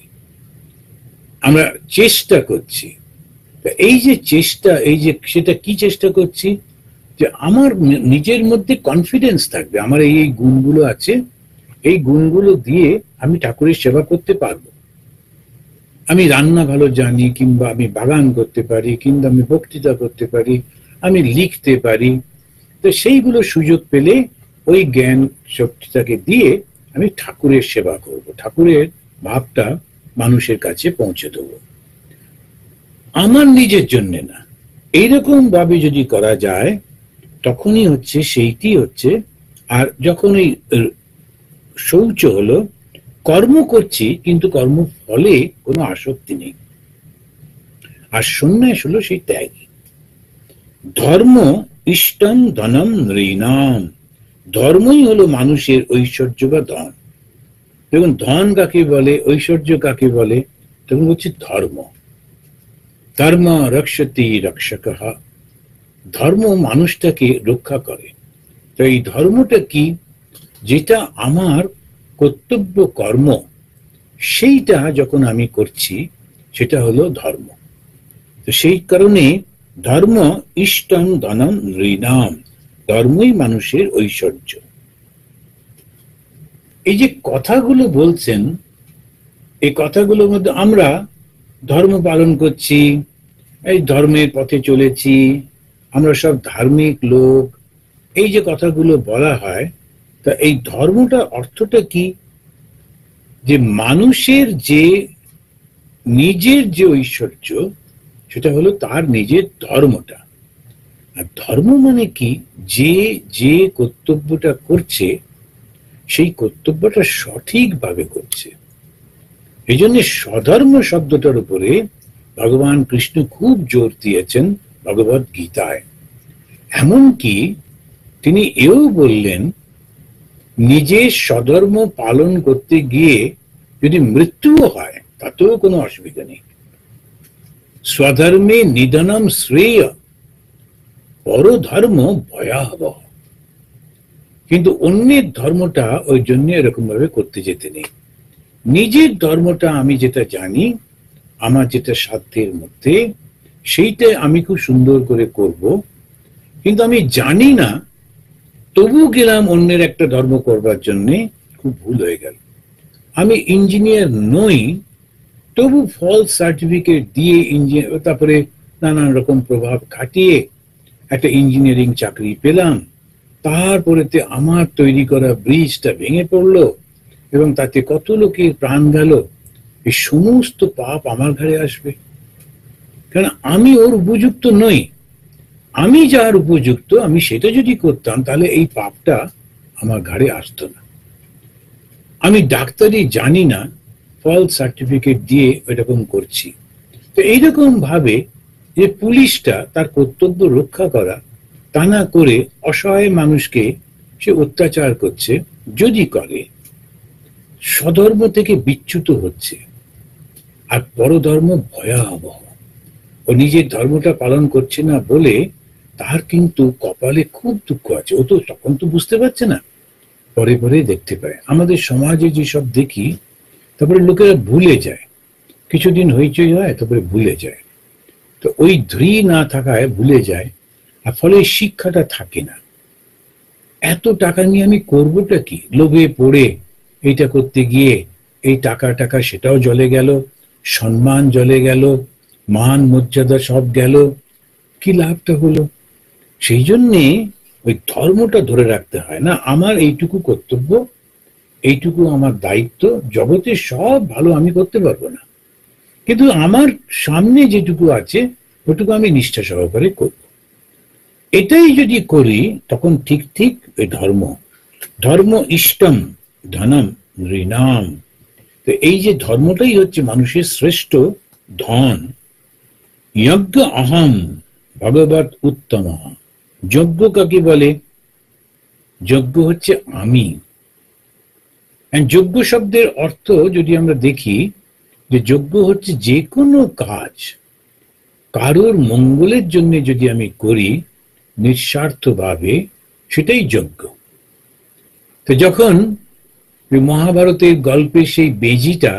আমরা চেষ্টা করছি। এই যে চেষ্টা, এই যে সেটা কি চেষ্টা করছি, যে আমার নিজের মধ্যে কনফিডেন্স থাকবে, আমার এই এই গুণগুলো আছে, এই গুণগুলো দিয়ে আমি ঠাকুরের সেবা করতে পারবো। আমি রান্না ভালো জানি, কিংবা আমি বাগান করতে পারি, কিংবা আমি বক্তৃতা করতে পারি, আমি লিখতে পারি। তো সেইগুলো সুযোগ পেলে ওই জ্ঞান শক্তিটাকে দিয়ে আমি ঠাকুরের সেবা করব, ঠাকুরের ভাবটা মানুষের কাছে পৌঁছে দেব, আমার নিজের জন্য না। এইরকম ভাবে যদি করা যায় তখনই হচ্ছে সেইটি হচ্ছে। আর যখন এই শৌচ হলো, কর্ম করছি কিন্তু কর্ম ফলে কোনো আসক্তি নেই, আর সন্ন্যাস হলো সেই ত্যাগ। ধর্ম ইষ্টম ধনম নৃণাম, ধর্মই হলো মানুষের ঐশ্বর্য বা ধন। দেখুন ধন কাকে বলে, ঐশ্বর্য কাকে বলে, তখন হচ্ছে ধর্ম। ধর্ম রক্ষতি রক্ষকঃ, ধর্ম মানুষটাকে রক্ষা করে। তো এই ধর্মটা কি, যেটা আমার কর্তব্য কর্ম, সেইটা যখন আমি করছি সেটা হলো ধর্ম। তো সেই কারণে ধর্ম ইষ্টম ধনম নৃণাম, ধর্মই মানুষের ঐশ্বর্য। এই যে কথাগুলো বলছেন, এই কথাগুলোর মধ্যে আমরা ধর্ম পালন করছি, এই ধর্মের পথে চলেছি, আমরা সব ধার্মিক লোক, এই যে কথাগুলো বলা হয়, তা এই ধর্মটার অর্থটা কি? যে মানুষের যে নিজের যে ঐশ্বর্য, সেটা হলো তার নিজের ধর্মটা। আর ধর্ম মানে কি, যে যে কর্তব্যটা করছে সেই কর্তব্যটা সঠিকভাবে করছে। এই জন্য স্বধর্ম শব্দটার উপরে ভগবান কৃষ্ণ খুব জোর দিয়েছেন ভগবত গীতায়। এমনকি তিনি এও বললেন, নিজের স্বধর্ম পালন করতে গিয়ে যদি মৃত্যুও হয় তাতেও কোনো অসুবিধা নেই। স্বধর্মে নিধনম শ্রেয়, পরধর্ম ভয়াবহ। কিন্তু অন্যের ধর্মটা ওই জন্য এরকম ভাবে করতে যেতে নেই। নিজের ধর্মটা আমি যেটা জানি, আমার যেটা সাধ্যের মধ্যে, সেইটা আমি খুব সুন্দর করে করব। কিন্তু আমি জানি না, তবু গেলাম অন্যের একটা ধর্ম করবার জন্য, খুব ভুল হয়ে গেল। আমি ইঞ্জিনিয়ার নই, তবু ফলস সার্টিফিকেট দিয়ে ইঞ্জিনিয়ার, তারপরে নানান রকম প্রভাব খাটিয়ে একটা ইঞ্জিনিয়ারিং চাকরি পেলাম, তারপরেতে আমার তৈরি করা ব্রিজটা ভেঙে পড়লো এবং তাতে কত লোকের প্রাণ গেল। এই সমস্ত পাপ আমার ঘাড়ে আসবে, কারণ আমি ওর উপযুক্ত নই। আমি যার উপযুক্ত, আমি সেটা যদি করতাম তাহলে এই পাপটা আমার ঘাড়ে আসতো না। আমি ডাক্তারি জানি না, ফলস সার্টিফিকেট দিয়ে এরকম করছি। তো এইরকম ভাবে যে পুলিশটা তার কর্তব্য রক্ষা করা, তা না করে অসহায় মানুষকে সে অত্যাচার করছে, যদি করে স্বধর্ম থেকে বিচ্যুত হচ্ছে। আর পরধর্ম ভয়াবহ, ও নিজের ধর্মটা পালন করছে না বলে তার কিন্তু কপালে খুব দুঃখ আছে। ও তো তখন তো বুঝতে পারছে না, পরে পরে দেখতে পায়। আমাদের সমাজে যেসব দেখি, তারপরে লোকেরা ভুলে যায়, কিছুদিন হইচই হয়, তারপরে ভুলে যায়। তো ওই ধৃ না থাকায় ভুলে যায়, আর ফলে শিক্ষাটা থাকে না। এত টাকা নিয়ে আমি করবোটা কি, লোভে পড়ে এইটা করতে গিয়ে এই টাকা টাকা সেটাও জলে গেল, সম্মান জলে গেল, মান মর্যাদা সব গেল, কি লাভটা হলো? সেই জন্যে ওই ধর্মটা ধরে রাখতে হয় না, আমার এইটুকু কর্তব্য, এইটুকু আমার দায়িত্ব, জগতে সব ভালো আমি করতে পারবো না, কিন্তু আমার সামনে যেটুকু আছে ওটুকু আমি নিষ্ঠা সহকারে করব। এটাই যদি করি তখন ঠিক ঠিক ওই ধর্ম, ধর্ম ইষ্টম ধনম নৃণাম। তো এই যে ধর্মটাই হচ্ছে মানুষের শ্রেষ্ঠ ধন। যজ্ঞ অহম ভগবত উত্তম, যজ্ঞ কাকে বলে? যজ্ঞ হচ্ছে আমি। যজ্ঞ শব্দের অর্থ যদি আমরা দেখি, যে যজ্ঞ হচ্ছে যে কোনো কাজ কারোর মঙ্গলের জন্য যদি আমি করি নিঃস্বার্থভাবে, সেটাই যজ্ঞ। তো যখন মহাভারতের গল্পের সেই বেজিটা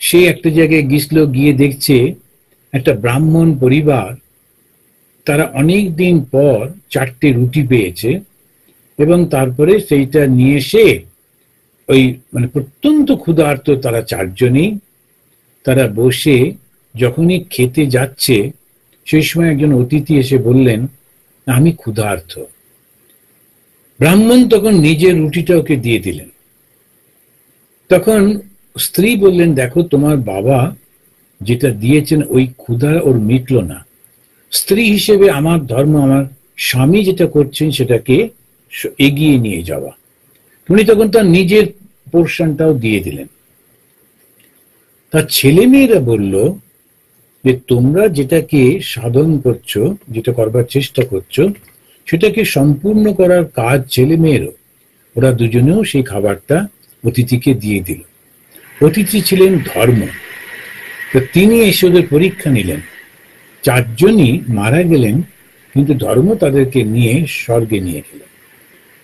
সে একটা জায়গায় গিয়েছিল, গিয়ে দেখছে একটা ব্রাহ্মণ পরিবার, তারা অনেক দিন পর 4টে রুটি পেয়েছে এবং তারপরে সেইটা নিয়ে এসে ওই মানে প্রত্যন্ত ক্ষুধার্ত তারা 4জনই, তারা বসে যখনই খেতে যাচ্ছে সেই সময় একজন অতিথি এসে বললেন, আমি ক্ষুধার্ত। ব্রাহ্মণ তখন নিজের রুটিটা ওকে দিয়ে দিলেন। তখন স্ত্রী বললেন, দেখো তোমার বাবা যেটা দিয়েছেন ওই ক্ষুধা ওর মিটল না। স্ত্রী হিসেবে আমার ধর্ম, আমার স্বামী যেটা করছেন সেটাকে এগিয়ে নিয়ে যাওয়া। উনি তখন তার নিজের পোর্শনটাও দিয়ে দিলেন। তার ছেলে মেয়েরা বলল যে তোমরা যেটাকে সাধন করছো, যেটা করবার চেষ্টা করছো, সেটাকে সম্পূর্ণ করার কাজ ছেলে মেয়েরও। ওরা দুজনেও সেই খাবারটা অতিথিকে দিয়ে দিল। অতিথি ছিলেন ধর্ম। তো তিনি এসে ওদের পরীক্ষা নিলেন। 4জনই মারা গেলেন, কিন্তু ধর্ম তাদেরকে নিয়ে স্বর্গে নিয়ে গেল।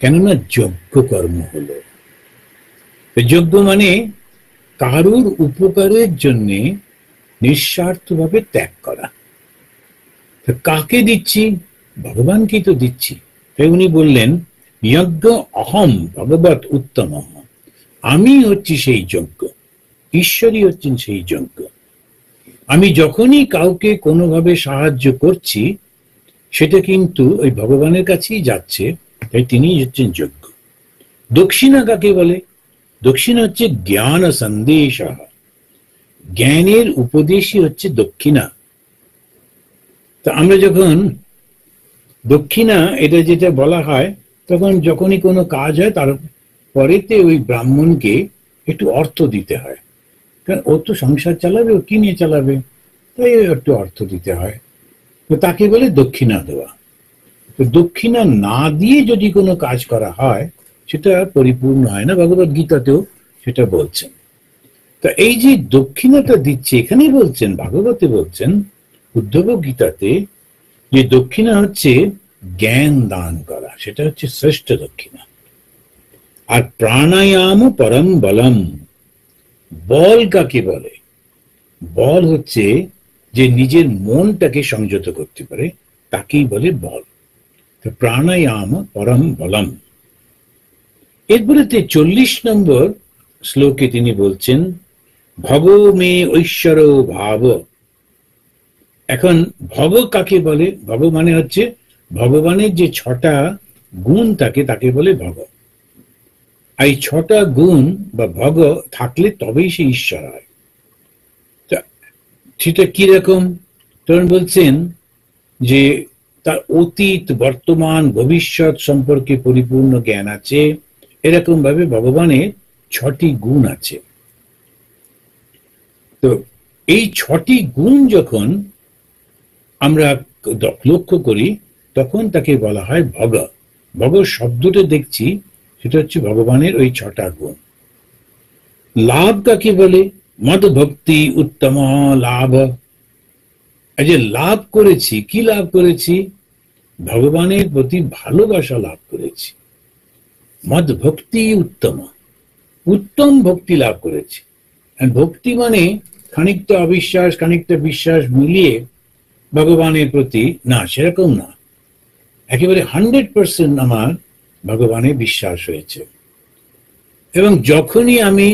কেননা যজ্ঞ কর্ম হলো। যজ্ঞ মানে কারুর উপকারের জন্য নিঃস্বার্থভাবে ত্যাগ করা। কাকে দিচ্ছি? ভগবানকেই তো দিচ্ছি। তাই উনি বললেন, যজ্ঞ অহম ভগবত উত্তম, আমি হচ্ছি সেই যজ্ঞ, ঈশ্বরই হচ্ছেন সেই যজ্ঞ। আমি যখনই কাউকে কোনোভাবে সাহায্য করছি সেটা কিন্তু ওই ভগবানের কাছেই যাচ্ছে, তাই তিনি হচ্ছেন যজ্ঞ। দক্ষিণা কাকে বলে? দক্ষিণা হচ্ছে জ্ঞান সন্দেশ, জ্ঞানের উপদেশই হচ্ছে দক্ষিণা। তা আমরা যখন দক্ষিণা এটা যেটা বলা হয়, তখন যখনই কোনো কাজ হয় তার পরেতে ওই ব্রাহ্মণকে একটু অর্থ দিতে হয়, কারণ ও তো সংসার চালাবে, ও কি নিয়ে চালাবে, তাই একটু অর্থ দিতে হয়। তো তাকে বলে দক্ষিণা দেওয়া। তো দক্ষিণা না দিয়ে যদি কোনো কাজ করা হয় সেটা পরিপূর্ণ হয় না, ভগবত গীতাতেও সেটা বলছেন। তা এই যে দক্ষিণাটা দিচ্ছে, এখানেই বলছেন, ভাগবতে বলছেন, উদ্ধব গীতাতে, যে দক্ষিণা হচ্ছে জ্ঞান দান করা, সেটা হচ্ছে শ্রেষ্ঠ দক্ষিণা। আর প্রাণায়াম পরম বলম, বল কাকে বলে? বল হচ্ছে যে নিজের মনটাকে সংযত করতে পারে, তাকেই বলে বল। তো প্রাণায়াম পরম বলম। এরপরে 40 নম্বর শ্লোকে তিনি বলছেন, ভগ মে ঐশ্বর ভাব। এখন ভগ কাকে বলে? ভগ মানে হচ্ছে ভগবানের যে 6টা গুণ থাকে তাকে বলে ভগ। এই 6টা গুণ বা ভগ থাকলে তবেই সে ঈশ্বর হয়। সেটা কিরকম? তখন বলছেন যে তার অতীত, বর্তমান, ভবিষ্যৎ সম্পর্কে পরিপূর্ণ জ্ঞান আছে। এরকম ভাবে ভগবানের 6টি গুণ আছে। তো এই 6টি গুণ যখন আমরা লক্ষ্য করি তখন তাকে বলা হয় ভগ। ভগ শব্দটা দেখছি সেটা হচ্ছে ভগবানের ওই 6টা গুণ। লাভ কাকে বলে? মদ ভক্তি উত্তম লাভ। এই যে লাভ করেছি, কি লাভ করেছি? ভগবানের প্রতি ভালোবাসা লাভ করেছি। মদ ভক্তি উত্তম, উত্তম ভক্তি লাভ করেছি। ভক্তি মানে খানিকটা অবিশ্বাস, খানিকটা বিশ্বাস মিলিয়ে ভগবানের প্রতি না, সেরকম না, একেবারে 100% আমার ভগবানের বিশ্বাস হয়েছে। এবং যখনই আমি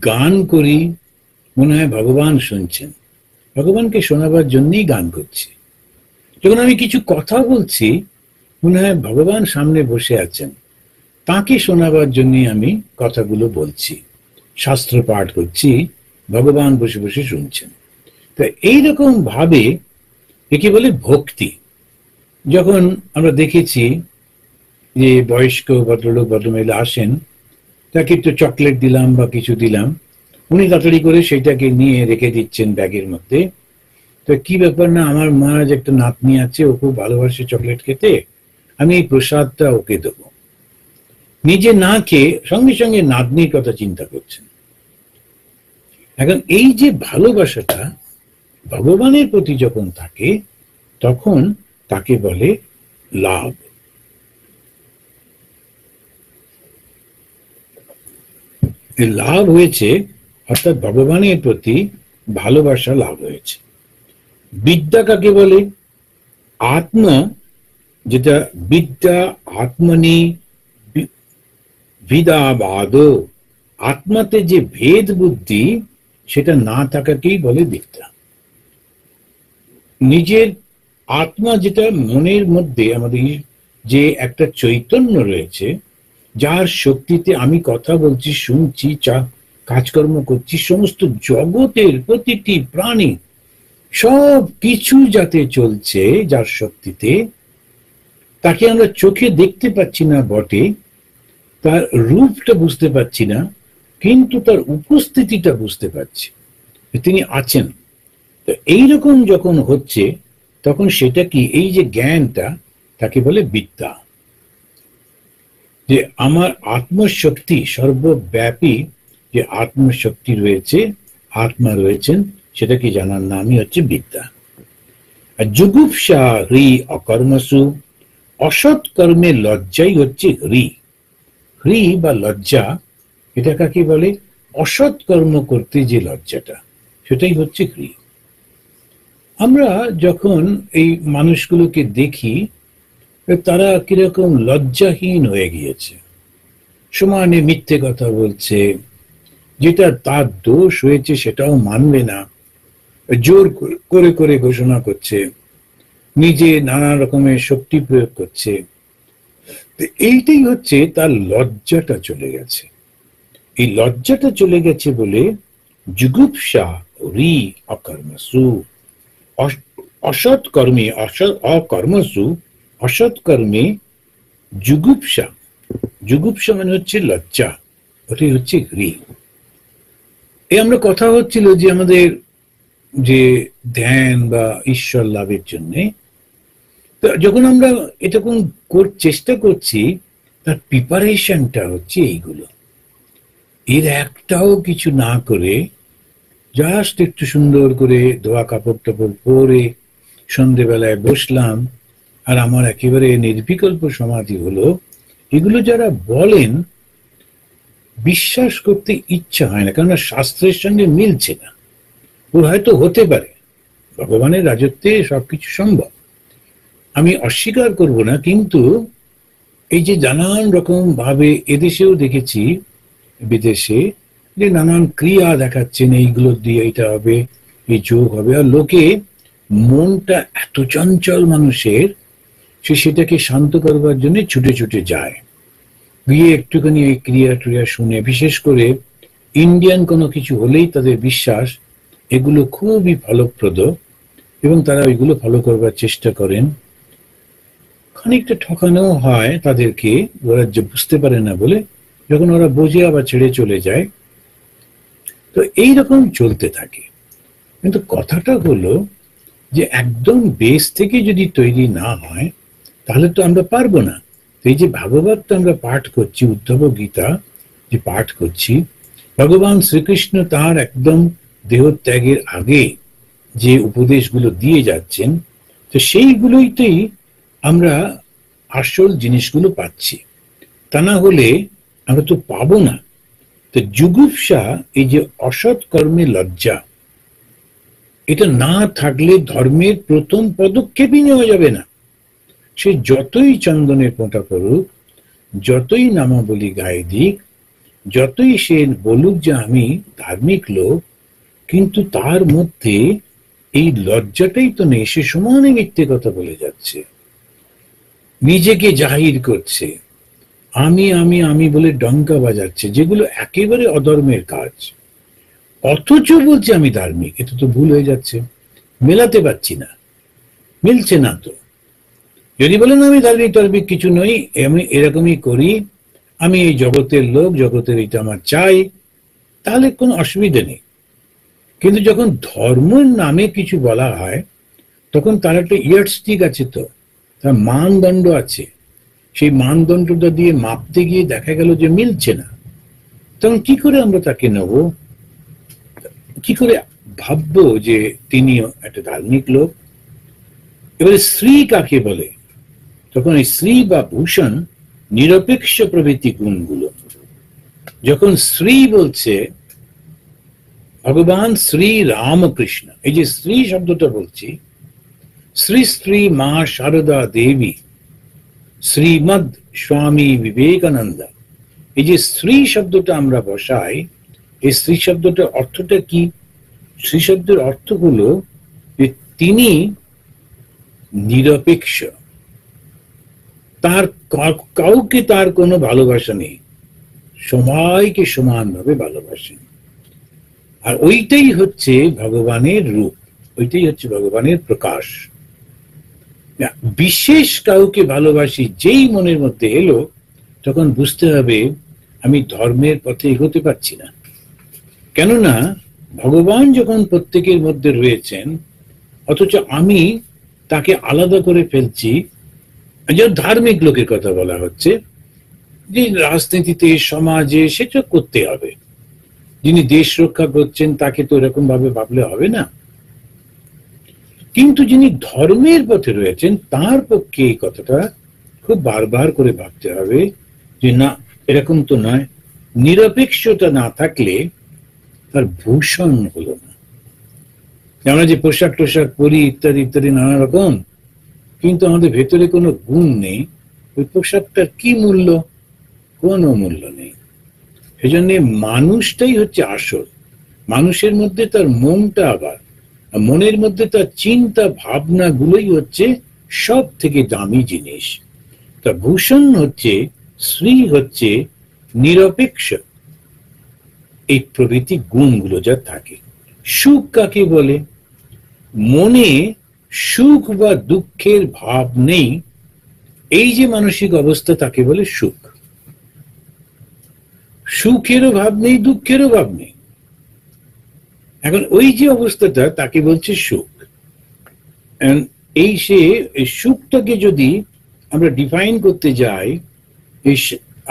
গান করি মনে হয় ভগবান শুনছেন, ভগবানকে শোনাবার জন্যই গান করছি। যখন আমি কিছু কথা বলছি মনে হয় ভগবান সামনে বসে আছেন, তাকে শোনাবার জন্যই আমি কথাগুলো বলছি। শাস্ত্র পাঠ করছি, ভগবান বসে বসে শুনছেন। তো এইরকম ভাবে একে বলে ভক্তি। যখন আমরা দেখেছি যে বয়স্ক ভদ্রলোক ভদ্রমহিলা আসেন, তাকে একটু চকলেট দিলাম বা কিছু দিলাম, উনি তাড়াতাড়ি করে সেটাকে নিয়ে রেখে দিচ্ছেন ব্যাগের মধ্যে। তো কি ব্যাপার না, আমার মহারাজ একটা নাতনি আছে, ও খুব ভালোবাসে চকলেট খেতে, আমি এই প্রসাদটা ওকে দেবো। নিজে না খেয়ে সঙ্গে সঙ্গে নাতনির কথা চিন্তা করছেন। এখন এই যে ভালোবাসাটা ভগবানের প্রতি যখন থাকে তখন তাকে বলে লাভ। এই লাভ হয়েছে, অর্থাৎ ভগবানের প্রতি ভালোবাসা লাভ হয়েছে। বিদ্যা কাকে বলে? আত্মা, যেটা বিদ্যা আত্মনি বিদাবাদ, আত্মাতে যে ভেদ বুদ্ধি সেটা না থাকাকেই বলে বিদ্যা। নিজের আত্মা, যেটা মনের মধ্যে আমাদের যে একটা চৈতন্য রয়েছে, যার শক্তিতে আমি কথা বলছি, শুনছি, কাজকর্ম করছি, সমস্ত জগতের প্রতিটি প্রাণী সব কিছু যাতে চলছে যার শক্তিতে, তাকে আমরা চোখে দেখতে পাচ্ছি না বটে, তার রূপটা বুঝতে পারছি না, কিন্তু তার উপস্থিতিটা বুঝতে পারছি, তিনি আছেন। তো এইরকম যখন হচ্ছে, তখন সেটা কি, এই যে জ্ঞানটা, তাকে বলে বিদ্যা। যে আমার আত্মশক্তি, সর্বব্যাপী যে আত্মশক্তি রয়েছে, আত্মা রয়েছেন, সেটাকে জানার নামই হচ্ছে বিদ্যা। আর জুগুপ্সা হ্রি অকর্মসু, অসৎ কর্মে লজ্জাই হচ্ছে হ্রি। হ্রি বা লজ্জা, এটা কাকে বলে? অসৎ কর্ম করতে যে লজ্জাটা, সেটাই হচ্ছে হ্রি। আমরা যখন এই মানুষগুলোকে দেখি, তারা কিরকম লজ্জাহীন হয়ে গিয়েছে, সমানে মিথ্যে কথা বলছে, যেটা তার দোষ হয়েছে সেটাও মানবে না, জোর করে করে ঘোষণা করছে, নিজে নানা রকমের শক্তি প্রয়োগ করছে। এইটাই হচ্ছে তার লজ্জাটা চলে গেছে। এই লজ্জাটা চলে গেছে বলে জুগুপ্সা রি অকর্মসু, অসৎ কর্মে, অকর্মসু, অসৎ কর্মে জুগুপ্সা। জুগুপ্সা মানে হচ্ছে লজ্জা, ওটাই হচ্ছে হ্রি। এই আমরা কথা হচ্ছিল যে আমাদের যে ধ্যান বা ঈশ্বর লাভের জন্য, যখন আমরা এটা কোন চেষ্টা করছি, তার প্রিপারেশনটা হচ্ছে এইগুলো। এর একটাও কিছু না করে জাস্ট একটু সুন্দর করে ধোয়া কাপড় টাপড় পরে সন্ধেবেলায় বসলাম, আর আমার একেবারে নির্বিকল্প সমাধি হলো, এগুলো যারা বলেন, বিশ্বাস করতে ইচ্ছা হয় না, কেননা শাস্ত্রের সঙ্গে মিলছে না। ওর হয়তো হতে পারে, ভগবানের রাজত্বে সবকিছু সম্ভব, আমি অস্বীকার করব না, কিন্তু এই যে নানান রকম ভাবে এদেশেও দেখেছি, বিদেশে যে নানান ক্রিয়া দেখাচ্ছেন, এইগুলো দিয়ে এটা হবে, এই যোগ হবে, আর লোকে মনটা এত চঞ্চল মানুষের, সেটাকে শান্ত করবার জন্য ছুটে ছুটে যায়, গিয়ে একটুখানি এই ক্রিয়া ট্রিয়া শুনে, বিশেষ করে ইন্ডিয়ান কোনো কিছু হলেই তাদের বিশ্বাস এগুলো খুবই ফলপ্রদ, এবং তারা ওইগুলো ফলো করবার চেষ্টা করেন। খানিকটা ঠকানো হয় তাদেরকে, ওরা যে বুঝতে পারে না বলে, যখন ওরা বোঝে আবার ছেড়ে চলে যায়। তো এইরকম চলতে থাকে। কিন্তু কথাটা হলো যে একদম বেস থেকে যদি তৈরি না হয়, তাহলে তো আমরা পারবো না। এই যে ভাগবত আমরা পাঠ করছি, উদ্ধব গীতা যে পাঠ করছি, ভগবান শ্রীকৃষ্ণ তার একদম দেহত্যাগের আগে যে উপদেশগুলো দিয়ে যাচ্ছেন, তো সেইগুলোইতেই আমরা আসল জিনিসগুলো পাচ্ছি, তা না হলে আমরা তো পাবো না। তো জুগুপ্সা, এই যে অসৎ কর্মে লজ্জা, এটা না থাকলে ধর্মের প্রথম পদক্ষেপই নেওয়া যাবে না। সে যতই চন্দনের পোঁটা করুক, যতই নামাবলী গায়ে দিক, যতই সে বলুক যে আমি ধার্মিক লোক, কিন্তু তার মধ্যে এই লজ্জাটাই তো নেই। সে সমানে মিথ্যে কথা বলে যাচ্ছে, নিজেকে জাহির করছে, আমি আমি আমি বলে ডঙ্কা বাজাচ্ছে, যেগুলো একেবারে অধর্মের কাজ। অথচ বলছে আমি ধার্মিক, এটা তো ভুল হয়ে যাচ্ছে, মেলাতে পারছি না, মিলছে না। তো যদি বলেন আমি ধার্মিক টার্মিক কিছু নই, আমি এরকমই করি, আমি এই জগতের লোক, জগতের এটা আমার চাই, তাহলে কোনো অসুবিধা নেই। কিন্তু যখন ধর্মের নামে কিছু বলা হয়, তখন তার একটা ইয়ার্ডস্টিক আছে, তো তার মানদণ্ড আছে। সেই মানদণ্ডটা দিয়ে মাপতে গিয়ে দেখা গেল যে মিলছে না, তখন কি করে আমরা তাকে নেব? কি করে ভাববো যে তিনিও একটা ধার্মিক লোক? এবারে শ্রী কাকে বলে? তখন এই শ্রী বা ভূষণ নিরপেক্ষ প্রভৃতি গুণগুলো, যখন শ্রী বলছে ভগবান শ্রী রামকৃষ্ণ, এই যে শ্রী শব্দটা বলছি, শ্রী শ্রী মা শারদা দেবী, শ্রীমদ স্বামী বিবেকানন্দ, এই যে শ্রী শব্দটা আমরা বসাই, এই শ্রী শব্দটার অর্থটা কি? শ্রী শব্দের অর্থ হলো যে তিনি নিরপেক্ষ, তার কাউকে তার কোনো ভালোবাসা নেই, সবাইকে সমানভাবে ভালোবাসেন। আর ওইটাই হচ্ছে ভগবানের রূপ, ওইটাই হচ্ছে ভগবানের প্রকাশ। বিশেষ কাউকে ভালোবাসি যেই মনের মধ্যে এলো, তখন বুঝতে হবে আমি ধর্মের পথে এগোতে পারছি না। কেননা ভগবান যখন প্রত্যেকের মধ্যে রয়েছেন, অথচ আমি তাকে আলাদা করে ফেলছি। যে ধার্মিক লোকের কথা বলা হচ্ছে, যে রাজনীতিতে সমাজে সেটা করতে হবে, যিনি দেশ রক্ষা করছেন তাকে তো এরকম ভাবে ভাবলে হবে না। কিন্তু যিনি ধর্মের পথে রয়েছেন তার পক্ষে এই কথাটা খুব বারবার করে ভাবতে হবে যে না, এরকম তো নয়। নিরপেক্ষতা না থাকলে তার ভূষণ হলো না। আমরা যে পোশাক টোশাক পরি ইত্যাদি ইত্যাদি নানা রকম, কিন্তু আমাদের ভেতরে কোনো গুণ নেই, ওই পোশাকটার কি মূল্য? কোনো মূল্য নেই। সেই জন্য মানুষটাই হচ্ছে আসল। মানুষের মধ্যে তার মনটা, আবার মনের মধ্যে তার চিন্তা ভাবনা গুলোই হচ্ছে সব থেকে দামি জিনিস। তা ভূষণ হচ্ছে, শ্রী হচ্ছে নিরপেক্ষ, এই প্রভৃতি গুণগুলো যা থাকে। সুখ কাকে বলে? মনে সুখ বা দুঃখের ভাব নেই, এই যে মানসিক অবস্থা তাকে বলে সুখ। সুখেরও ভাব নেই, দুঃখেরও ভাব নেই। এখন ওই যে অবস্থাটা তাকে বলছে সুখ। এই সুখটাকে যদি আমরা ডিফাইন করতে যাই,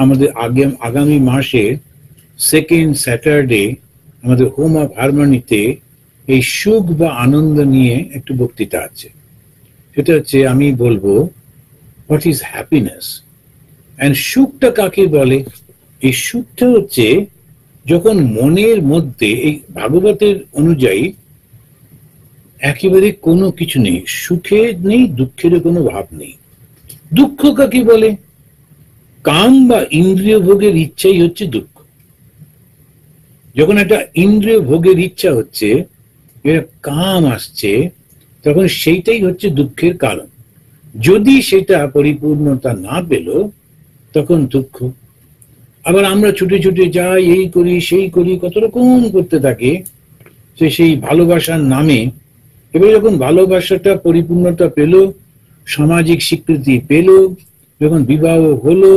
আমাদের আগামী মাসে সেকেন্ড স্যাটারডে আমাদের হোম অফ হারমোনিতে এই সুখ বা আনন্দ নিয়ে একটু বক্তৃতা আছে। সেটা হচ্ছে আমি বলবো হোয়াট ইজ হ্যাপিনেস। এন্ড সুখটা কাকে বলে? এই সুখটা হচ্ছে যখন মনের মধ্যে, এই ভাগবতের অনুযায়ী একেবারে কোনো কিছু নেই, সুখের নেই, দুঃখের কোনো ভাব নেই। দুঃখ কাকে বলে? কাম বা ইন্দ্রিয় ভোগের ইচ্ছাই হচ্ছে দুঃখ। যখন একটা ইন্দ্রিয় ভোগের ইচ্ছা হচ্ছে, কাম আসছে, তখন সেইটাই হচ্ছে দুঃখের কারণ। যদি সেটা পরিপূর্ণতা না পেল তখন দুঃখ। আবার আমরা ছুটে ছুটে যাই, এই করি সেই করি, কত রকম করতে থাকে সেই ভালোবাসার নামে। এবার যখন ভালোবাসাটা পরিপূর্ণতা পেল, সামাজিক স্বীকৃতি পেল, যখন বিবাহ হলো,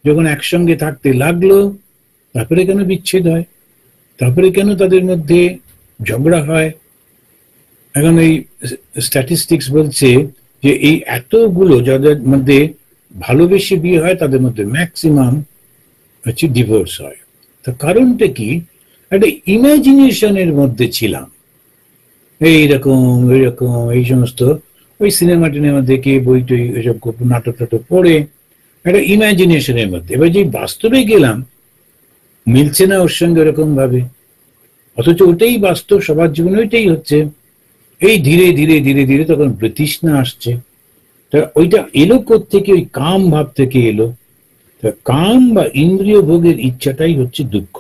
যখন একসঙ্গে থাকতে লাগলো, তারপরে কেন বিচ্ছেদ হয়? তারপরে কেন তাদের মধ্যে ঝগড়া হয়? এখন এই স্ট্যাটিস্টিক্স বলছে যে এই এতগুলো যাদের মধ্যে ভালোবেসে বিয়ে হয়, তাদের মধ্যে ম্যাক্সিমাম হচ্ছে ডিভোর্স হয়। তো কারণটা কি? একটা ইমাজিনেশনের মধ্যে ছিলাম, এইরকম এইরকম, এই সমস্ত ওই সিনেমা টিনেমা দেখে, বই টই এসব নাটক টাটক পড়ে একটা ইমাজিনেশনের মধ্যে। এবার যে বাস্তবে গেলাম, মিলছে না ওর সঙ্গে ওরকম ভাবে, অথচ ওটাই বাস্তব, সবার জীবনে ওইটাই হচ্ছে। এই ধীরে ধীরে ধীরে ধীরে তখন বিতৃষ্ণা আসছে। ওইটা এলো কোত্থেকে? ওই কাম ভাব থেকে এলো। কাম বা ইন্দ্রিয় ভোগের ইচ্ছাটাই হচ্ছে দুঃখ।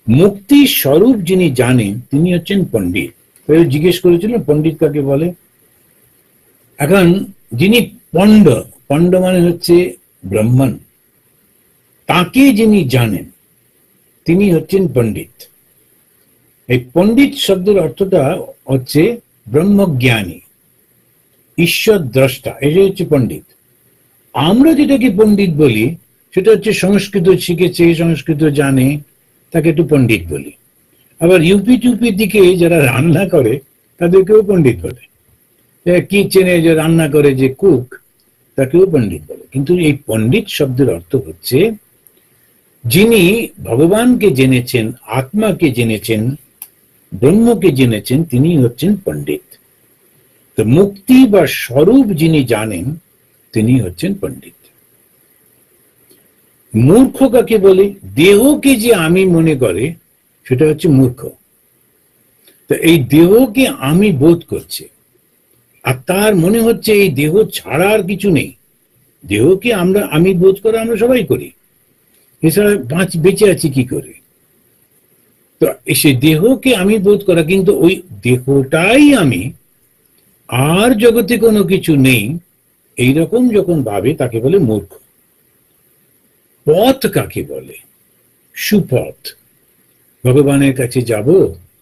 মুক্তির স্বরূপ যিনি জানেন তিনি হচ্ছেন পণ্ডিত। জিজ্ঞেস করেছিলেন পণ্ডিত কাকে বলে। এখন যিনি পণ্ড, পণ্ড মানে হচ্ছে ব্রাহ্মণ, তাকে যিনি জানেন তিনি হচ্ছেন পণ্ডিত। এই পণ্ডিত শব্দের অর্থটা হচ্ছে ব্রহ্মজ্ঞানী, ঈশ্বর দ্রষ্টা, এটাই হচ্ছে পণ্ডিত। আমরা যেটাকে পণ্ডিত বলি সেটা হচ্ছে সংস্কৃত শিখেছে, সংস্কৃত জানে, তাকে একটু পণ্ডিত বলি। আবার ইউপি টুপির দিকে যারা রান্না করে তাদেরকেও পণ্ডিত বলে। কিচেনে যে রান্না করে, যে কুক, তাকেও পণ্ডিত বলে। কিন্তু এই পণ্ডিত শব্দের অর্থ হচ্ছে যিনি ভগবানকে জেনেছেন, আত্মাকে জেনেছেন, ব্রহ্মকে জেনেছেন, তিনি হচ্ছেন পণ্ডিত। তো মুক্তি বা স্বরূপ যিনি জানেন তিনি হচ্ছেন পণ্ডিত। মূর্খ কাকে বলে? দেহকে যে আমি মনে করে সেটা হচ্ছে মূর্খ। তো এই দেহকে আমি বোধ করছে, আর তার মনে হচ্ছে এই দেহ ছাড়া আর কিছু নেই। দেহকে আমি বোধ করে আমরা সবাই করি, এছাড়া বেঁচে আছি কি করে? তো সে দেহকে আমি বোধ করা, কিন্তু ওই দেহটাই আমি, আর জগতে কোনো কিছু নেই, এইরকম যখন ভাবে তাকে বলে মূর্খ। পথ কাকে বলে? সুপথ। ভগবানের কাছে যাব,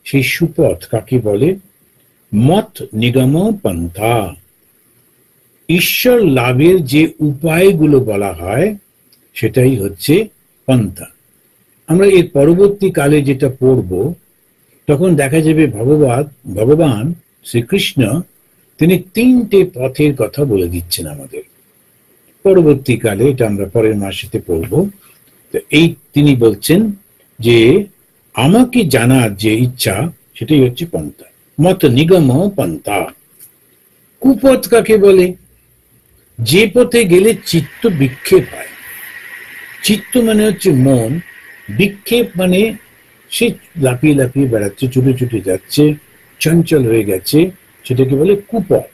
সেই সুপথ কাকে বলে? মত নিগম পন্থা। ঈশ্বর লাভের যে উপায়গুলো বলা হয় সেটাই হচ্ছে পন্থা। আমরা এর পরবর্তী কালে যেটা পড়ব, তখন দেখা যাবে ভগবান শ্রীকৃষ্ণ তিনি 3টে পথের কথা বলে দিচ্ছেন আমাদের। পরবর্তীকালে এটা আমরা পরের মাসেতে পড়ব। তো এই তিনি বলছেন যে আমাকে জানার যে ইচ্ছা সেটাই হচ্ছে পন্থা, মত নিগম পন্থা। কুপথ কাকে বলে? যে পথে গেলে চিত্ত বিক্ষেপ হয়। চিত্ত মানে হচ্ছে মন, বিক্ষেপ মানে সে লাফিয়ে লাফিয়ে বেড়াচ্ছে, ছুটে ছুটে যাচ্ছে, চঞ্চল হয়ে গেছে, সেটাকে বলে কুপথ।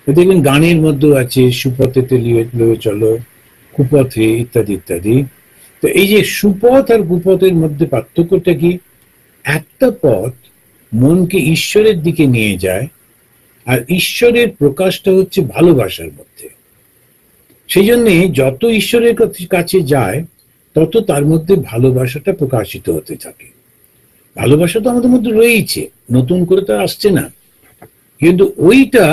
দেখবেন গানের মধ্যেও আছে, সুপথেতে লয়ে চলো, কুপথে, ইত্যাদি ইত্যাদি। তো এই যে সুপথ আর কুপথের মধ্যে পার্থক্যটা কি? একটা পথ মনকে ঈশ্বরের দিকে নিয়ে যায়, আর ঈশ্বরের প্রকাশটা হচ্ছে ভালোবাসার মধ্যে। সেই জন্যে যত ঈশ্বরের কাছে যায় তত তার মধ্যে ভালোবাসাটা প্রকাশিত হতে থাকে। ভালোবাসা তো আমাদের মধ্যে রয়েছে, নতুন করে তো আসছে না, কিন্তু ওইটা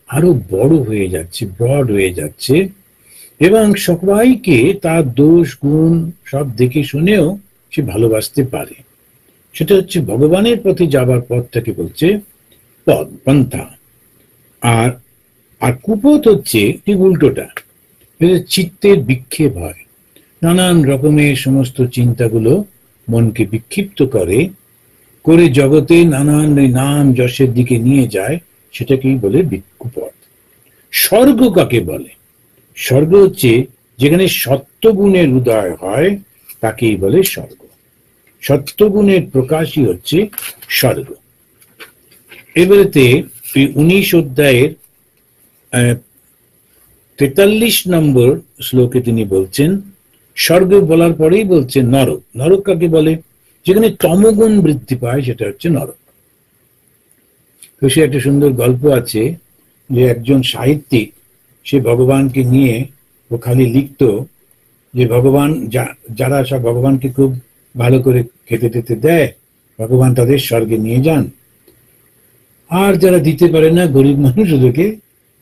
আরো বড় হয়ে যাচ্ছে, ব্রড হয়ে যাচ্ছে, এবং সবাইকে তার দোষ গুণ সব দেখে শুনেও সে ভালোবাসতে পারে। সেটা হচ্ছে ভগবানের পথে যাবার পথটাকে বলছে পন্থা। আর আর কুপথ হচ্ছে ঠিক উল্টোটা, চিত্তের বিক্ষেপ হয়, নানান রকমের সমস্ত চিন্তাগুলো মনকে বিক্ষিপ্ত করে করে জগতে নানান নাম যশের দিকে নিয়ে যায়, সেটাকেই বলে কুপথ। স্বর্গ কাকে বলে? স্বর্গ হচ্ছে যেখানে সত্যগুণের উদয় হয়, তাকেই বলে স্বর্গ। সত্যগুণের প্রকাশই হচ্ছে স্বর্গ। এবারেতে 19 অধ্যায়ের 43 নম্বর শ্লোকে তিনি বলছেন, স্বর্গ বলার পরেই বলছেন নরক। নরক কাকে বলে? যেখানে তমগুণ বৃদ্ধি পায়, সেটা হচ্ছে নরক। তো সে একটা সুন্দর গল্প আছে যে একজন সাহিত্যিক, সে ভগবানকে নিয়ে ও খালি লিখত যে ভগবান যারা সব ভগবানকে খুব ভালো করে খেতে টেতে দেয়, ভগবান তাদের স্বর্গে নিয়ে যান, আর যারা দিতে পারে না, গরিব মানুষ, ওদেরকে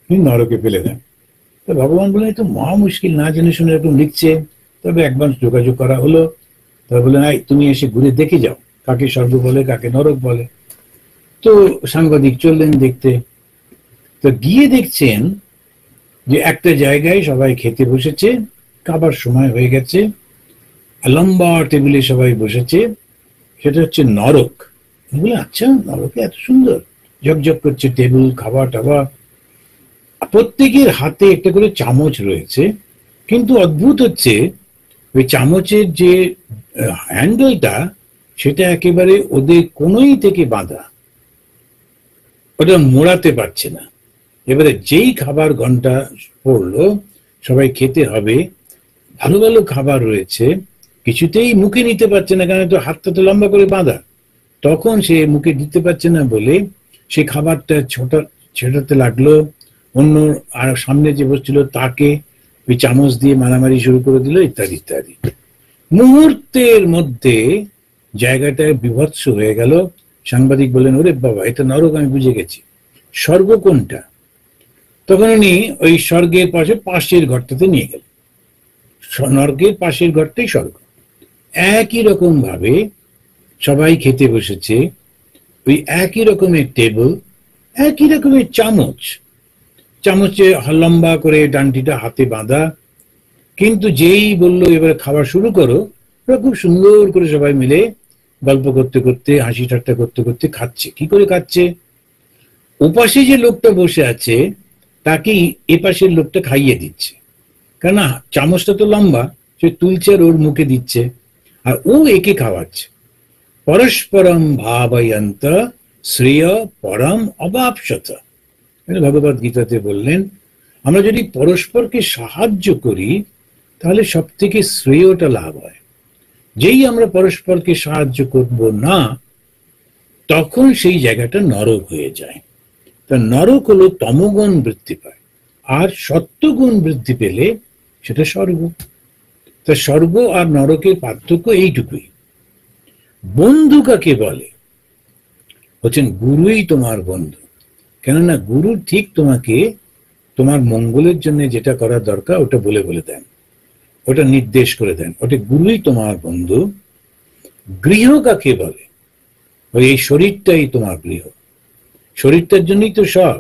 নরকে ফেলে দেন। তো ভগবান বলেন তো মহা মুশকিল, না জেনে শুনে এরকম লিখছে। তবে একবার যোগাযোগ করা হলো, তবে বললেন তুমি এসে ঘুরে দেখে যাও কাকে স্বর্গ বলে কাকে নরক বলে। তো সাংবাদিক চললেন দেখতে। তো গিয়ে দেখছেন যে একটা জায়গায় সবাই খেতে বসেছে, খাবার সময় হয়ে গেছে, লম্বা টেবিলে সবাই বসেছে, সেটা হচ্ছে নরক। বলে আচ্ছা, নরকে এত সুন্দর ঝকঝক করছে টেবিল, খাবার টাবার, প্রত্যেকের হাতে একটা করে চামচ রয়েছে, কিন্তু অদ্ভুত হচ্ছে ওই চামচের যে হ্যান্ডেলটা, সেটা একেবারে ওদের কোনোই থেকে বাঁধা, ওটা মোড়াতে পারছে না। এবারে যেই খাবার ঘন্টা পড়লো, সবাই খেতে হবে, ভালো ভালো খাবার রয়েছে, কিছুতেই মুখে নিতে পারছে না, কারণ তো হাতটা তো লম্বা করে বাঁধা। তখন সে মুখে দিতে পারছে না বলে সে খাবারটা ছেটাতে লাগলো, অন্য আর সামনে যে বসছিল তাকে ওই চামচ দিয়ে মারামারি শুরু করে দিল, ইত্যাদি ইত্যাদি। মুহূর্তের মধ্যে জায়গাটা বিভৎস হয়ে গেল। সাংবাদিক বলেন, ওরে বাবা, এটা নরক, আমি বুঝে গেছি, স্বর্গ কোনটা? তখন উনি ওই স্বর্গের পাশের ঘরটাতে নিয়ে গেলেন। নরকের পাশের ঘরটাই স্বর্গ। একই রকম ভাবে সবাই খেতে বসেছে, ওই একই রকমের টেবিল, একই রকমের চামচ, চামচে লম্বা করে ডান্ডিটা হাতে বাঁধা, কিন্তু যেই বললো এবার খাবার শুরু করো, ওরা খুব সুন্দর করে সবাই মিলে গল্প করতে করতে, হাসি ঠাট্টা করতে করতে খাচ্ছে। কি করে খাচ্ছে? ওপাশে যে লোকটা বসে আছে তাকে এপাশের লোকটা খাইয়ে দিচ্ছে। কেন চামচটা তো লম্বা, সে তুলছে আর ওর মুখে দিচ্ছে, আর ও একে খাওয়াচ্ছে। পরস্পরম ভাবয়ন্ত শ্রেয় পরম অবাপসত। ভগবত গীতাতে বললেন, আমরা যদি পরস্পরকে সাহায্য করি তাহলে সব থেকে শ্রেয়টা লাভ হয়। যেই আমরা পরস্পরকে সাহায্য করব না, তখন সেই জায়গাটা নরক হয়ে যায়। তা নরক হলো তমগুণ বৃদ্ধি পায়, আর সত্যগুণ বৃদ্ধি পেলে সেটা স্বর্গ। তা স্বর্গ আর নরকের পার্থক্য এইটুকুই। বন্ধু কাকে বলে? হচ্ছেন গুরুই তোমার বন্ধু। কেননা গুরু ঠিক তোমাকে তোমার মঙ্গলের জন্য যেটা করার দরকার ওটা বলে বলে দেন, ওটা নির্দেশ করে দেন, ওটা গুরুই তোমার বন্ধু। গৃহ কাকে বলে? ওই এই শরীরটাই তোমার গৃহ। শরীরটার জন্যই তো সব।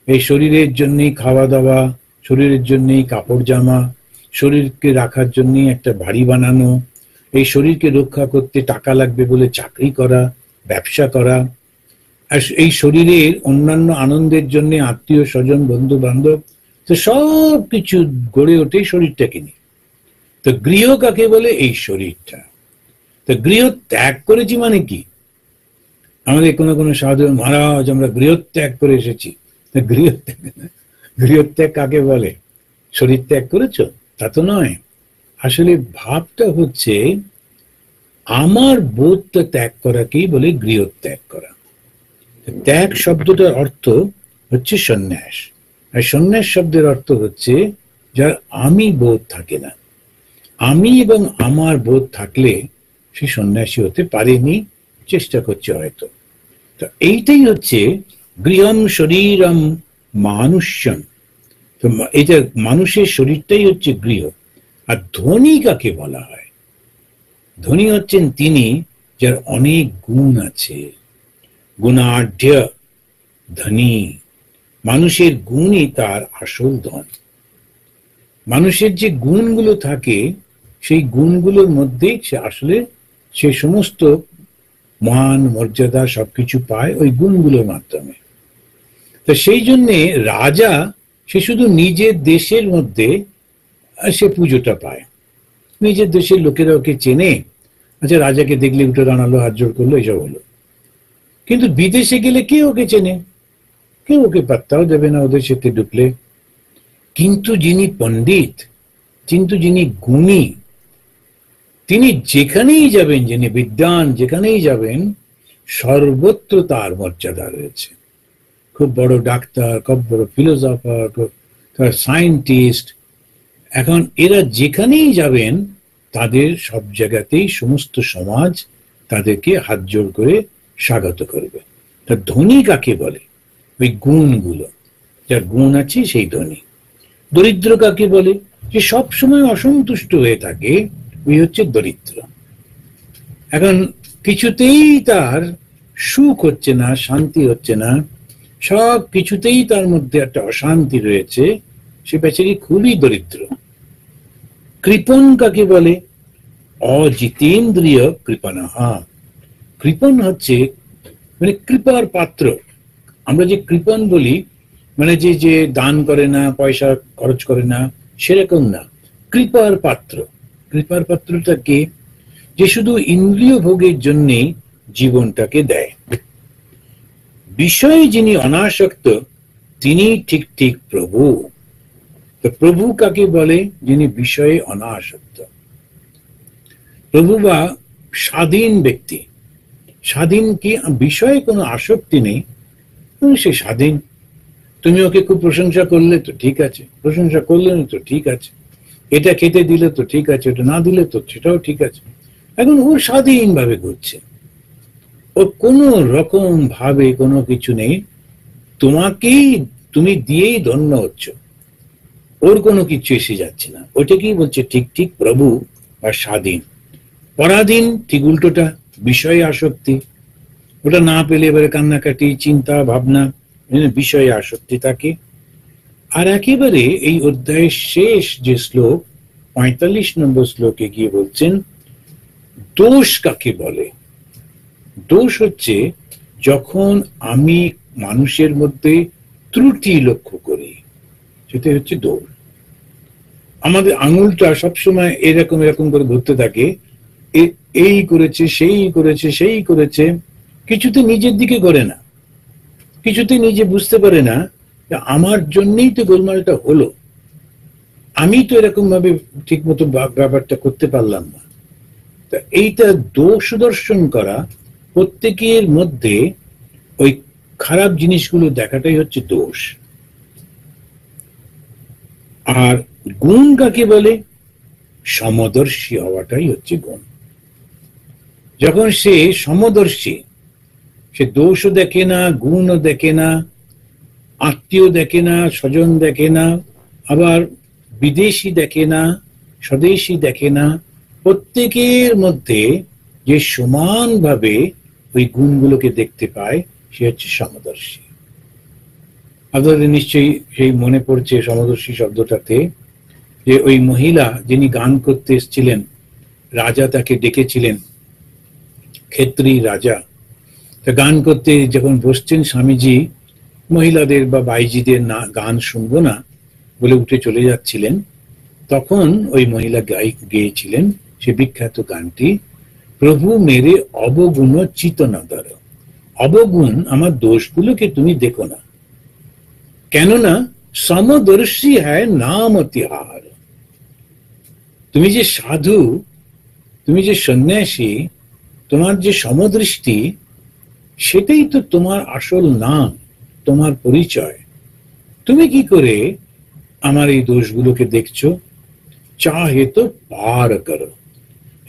এই শরীরের জন্যই খাওয়া দাওয়া, শরীরের জন্যই কাপড় জামা, শরীরকে রাখার জন্যই একটা বাড়ি বানানো, এই শরীরকে রক্ষা করতে টাকা লাগবে বলে চাকরি করা, ব্যবসা করা, আর এই শরীরের অন্যান্য আনন্দের জন্য আত্মীয় স্বজন বন্ধু বান্ধব, তো সব কিছু গড়ে ওঠে শরীরটাকে নিয়ে। তো গৃহ কাকে বলে? এই শরীরটা। তো গৃহ ত্যাগ করেছি মানে কি? আমাদের কোনো কোনো সাধু, মহারাজ আমরা গৃহত্যাগ করে এসেছি। গৃহত্যাগ কাকে বলে? শরীর ত্যাগ করেছো? তা তো নয়। আসলে ভাবটা হচ্ছে আমার বোধটা ত্যাগ করাকেই বলে গৃহত্যাগ করা। ত্যাগ শব্দটার অর্থ হচ্ছে সন্ন্যাস, আর সন্ন্যাস শব্দের অর্থ হচ্ছে যার আমি বোধ থাকে না। আমি এবং আমার বোধ থাকলে সে সন্ন্যাসী হতে পারেনি, চেষ্টা করছে হয়তো। তো এইটাই হচ্ছে গৃহম শরীরম মানুষ্যম। তো এটা মানুষের শরীরটাই হচ্ছে গৃহ। আর ধনী কাকে বলা হয়? ধনী হচ্ছেন তিনি যার অনেক গুণ আছে। গুণাঢ্য ধনী। মানুষের গুণই তার আসল ধন। মানুষের যে গুণগুলো থাকে সেই গুণগুলোর মধ্যেই সে আসলে সে সমস্ত মান মর্যাদা সবকিছু পায় ওই গুণগুলোর মাধ্যমে। তো সেই জন্যে রাজা সে শুধু নিজের দেশের মধ্যে সে পুজোটা পায়, নিজের দেশের লোকেরা ওকে চেনে, আচ্ছা রাজাকে দেখলে উঠে দাঁড়ালো, হাত জোড় করলো, এসব হলো। কিন্তু বিদেশে গেলে কে ওকে চেনে? কেউ ওকে পাত্তাও দেবে না ওদের সাথে ঢুকলে। কিন্তু যিনি পণ্ডিত, কিন্তু যিনি গুণী, তিনি যেখানেই যাবেন, যিনি বিদ্বান, যেখানেই যাবেন সর্বত্র তার মর্যাদা রয়েছে। খুব বড় ডাক্তার, খুব বড় ফিলোসফার, তার সায়েন্টিস্ট, এখন এরা যেখানেই যাবেন তাদের সব জায়গাতেই সমস্ত সমাজ তাদেরকে হাত জোড় করে স্বাগত করবে। তা ধনী কাকে বলে? ওই গুণগুলো, যার গুণ আছে সেই ধনী। দরিদ্র কাকে বলে? যে সবসময় অসন্তুষ্ট হয়ে থাকে, ওই হচ্ছে দরিদ্র। এখন কিছুতেই তার সুখ হচ্ছে না, শান্তি হচ্ছে না, সব কিছুতেই তার মধ্যে একটা অশান্তি রয়েছে, সে বেচারি খুবই দরিদ্র। কৃপণ কাকে বলে? অজিতেন্দ্রিয় কৃপণহা। কৃপণ হচ্ছে মানে কৃপার পাত্র। আমরা যে কৃপণ বলি মানে যে যে দান করে না, পয়সা খরচ করে না, সেরকম না। কৃপার পাত্র। কৃপার পাত্রটা কে? যে শুধু ইন্দ্রিয় ভোগের জন্যে জীবনটাকে দেয়। বিষয়ে যিনি অনাসক্ত তিনি ঠিক ঠিক প্রভু। তো প্রভু কাকে বলে? যিনি বিষয়ে অনাসক্ত। প্রভু বা স্বাধীন ব্যক্তি। স্বাধীন কি? বিষয়ে কোনো আসক্তি নেই, সে স্বাধীন। তুমি ওকে খুব প্রশংসা করলে তো ঠিক আছে, প্রশংসা করলে না তো ঠিক আছে, এটা খেতে দিলে তো ঠিক আছে, এটা না দিলে তো সেটাও ঠিক আছে। এখন ও স্বাধীনভাবে ঘুরছে, ও কোনো রকম ভাবে কোনো কিছু নেই, তোমাকেই তুমি দিয়েই ধন্য হচ্ছ, ওর কোনো কিছু এসে যাচ্ছে না। ওইটাকেই বলছে ঠিক ঠিক প্রভু বা স্বাধীন। পরাধীন ঠিক উল্টোটা, বিষয়ে আসক্তি। ওটা না পেলে এবারে কান্নাকাটি, চিন্তা ভাবনা, বিষয়ে আসক্তি থাকে। আর একেবারে এই অধ্যায়ের শেষ যে শ্লোক ৪৫ নম্বর শ্লোকে গিয়ে বলছেন দোষ কাকে বলে? দোষ হচ্ছে যখন আমি মানুষের মধ্যে ত্রুটি লক্ষ্য করি, সেটা হচ্ছে দোষ। আমাদের আঙুলটা সবসময় এরকম এরকম করে ঘুরতে থাকে, এই করেছে, সেই করেছে, সেই করেছে, কিছুতে নিজের দিকে করে না, কিছুতে নিজে বুঝতে পারে না আমার জন্যই তো গোলমালটা হলো, আমি তো এরকম ভাবে ঠিক মতো ব্যাপারটা করতে পারলাম না। তা এইটা দোষ দর্শন করা, প্রত্যেকের মধ্যে ওই খারাপ জিনিসগুলো দেখাটাই হচ্ছে দোষ। আর গুণ কাকে বলে? সমদর্শী হওয়াটাই হচ্ছে গুণ। যখন সে সমদর্শী, সে দোষও দেখে না, গুণও দেখে না, আত্মীয় দেখে না, স্বজন দেখে না, আবার বিদেশি দেখে না, স্বদেশী দেখে না, প্রত্যেকের মধ্যে যে সমানভাবে ওই গুণগুলোকে দেখতে পায়, সে হচ্ছে সমদর্শী। আপনাদের নিশ্চয়ই সেই মনে পড়ছে সমদর্শী শব্দটাতে, যে ওই মহিলা যিনি গান করতে এসেছিলেন, রাজা তাকে ডেকেছিলেন, ক্ষেত্রী রাজা। তা গান করতে যখন বসছেন, স্বামীজি মহিলাদের বা বাইজিদের না গান শুনবো না বলে উঠে চলে যাচ্ছিলেন, তখন ওই মহিলা গেয়েছিলেন সে বিখ্যাত গানটি, প্রভু মেরে অবগুণ চিতনাদর। অবগুণ, আমার দোষগুলোকে তুমি দেখো না, কেননা সমদর্শী হ্যায় নাম তিহার। তুমি যে সাধু, তুমি যে সন্ন্যাসী, তোমার যে সমদৃষ্টি, সেটাই তো তোমার আসল নাম, তোমার পরিচয়। তুমি কি করে আমার এই দোষগুলোকে দেখছো? চাহে তো পার করো,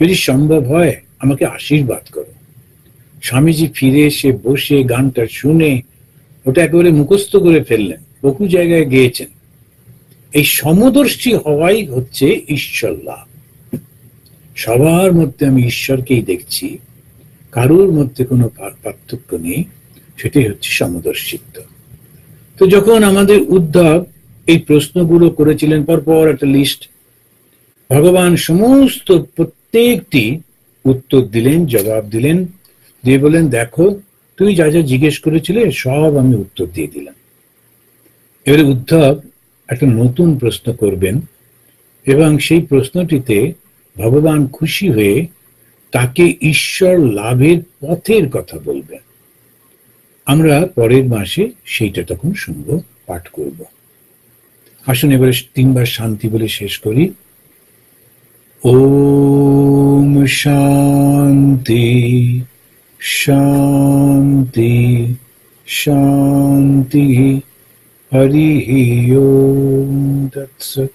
যদি সম্ভব হয় আমাকে আশীর্বাদ করো। স্বামীজি ফিরে এসে বসে গানটা শুনে ওটা একেবারে মুখস্থ করে ফেললেন, বহু জায়গায় গেয়েছেন। এই সমদর্শী হওয়াই হচ্ছে ঈশ্বর লাভ। সবার মধ্যে আমি ঈশ্বরকেই দেখছি, কারোর মধ্যে কোনো পার্থক্য নেই, সেটাই হচ্ছে সমদর্শিত্ব। তো যখন আমাদের উদ্ধব এই প্রশ্নগুলো করেছিলেন, পরপর একটা লিস্ট, ভগবান সমস্ত প্রত্যেকটি উত্তর দিলেন, জবাব দিলেন, দিয়ে বলেন, দেখো তুমি যা যা জিজ্ঞেস করেছিলে সব আমি উত্তর দিয়ে দিলাম। এবারে উদ্ধব একটা নতুন প্রশ্ন করবেন, এবং সেই প্রশ্নটিতে ভগবান খুশি হয়ে তাকে ঈশ্বর লাভের পথের কথা বলবেন। আমরা পরের মাসে সেইটা তখন শুনব, পাঠ করব। আসুন এবারে 3 বার শান্তি বলে শেষ করি। ওম শান্তি শান্তি শান্তি। হরি ওম তৎসৎ।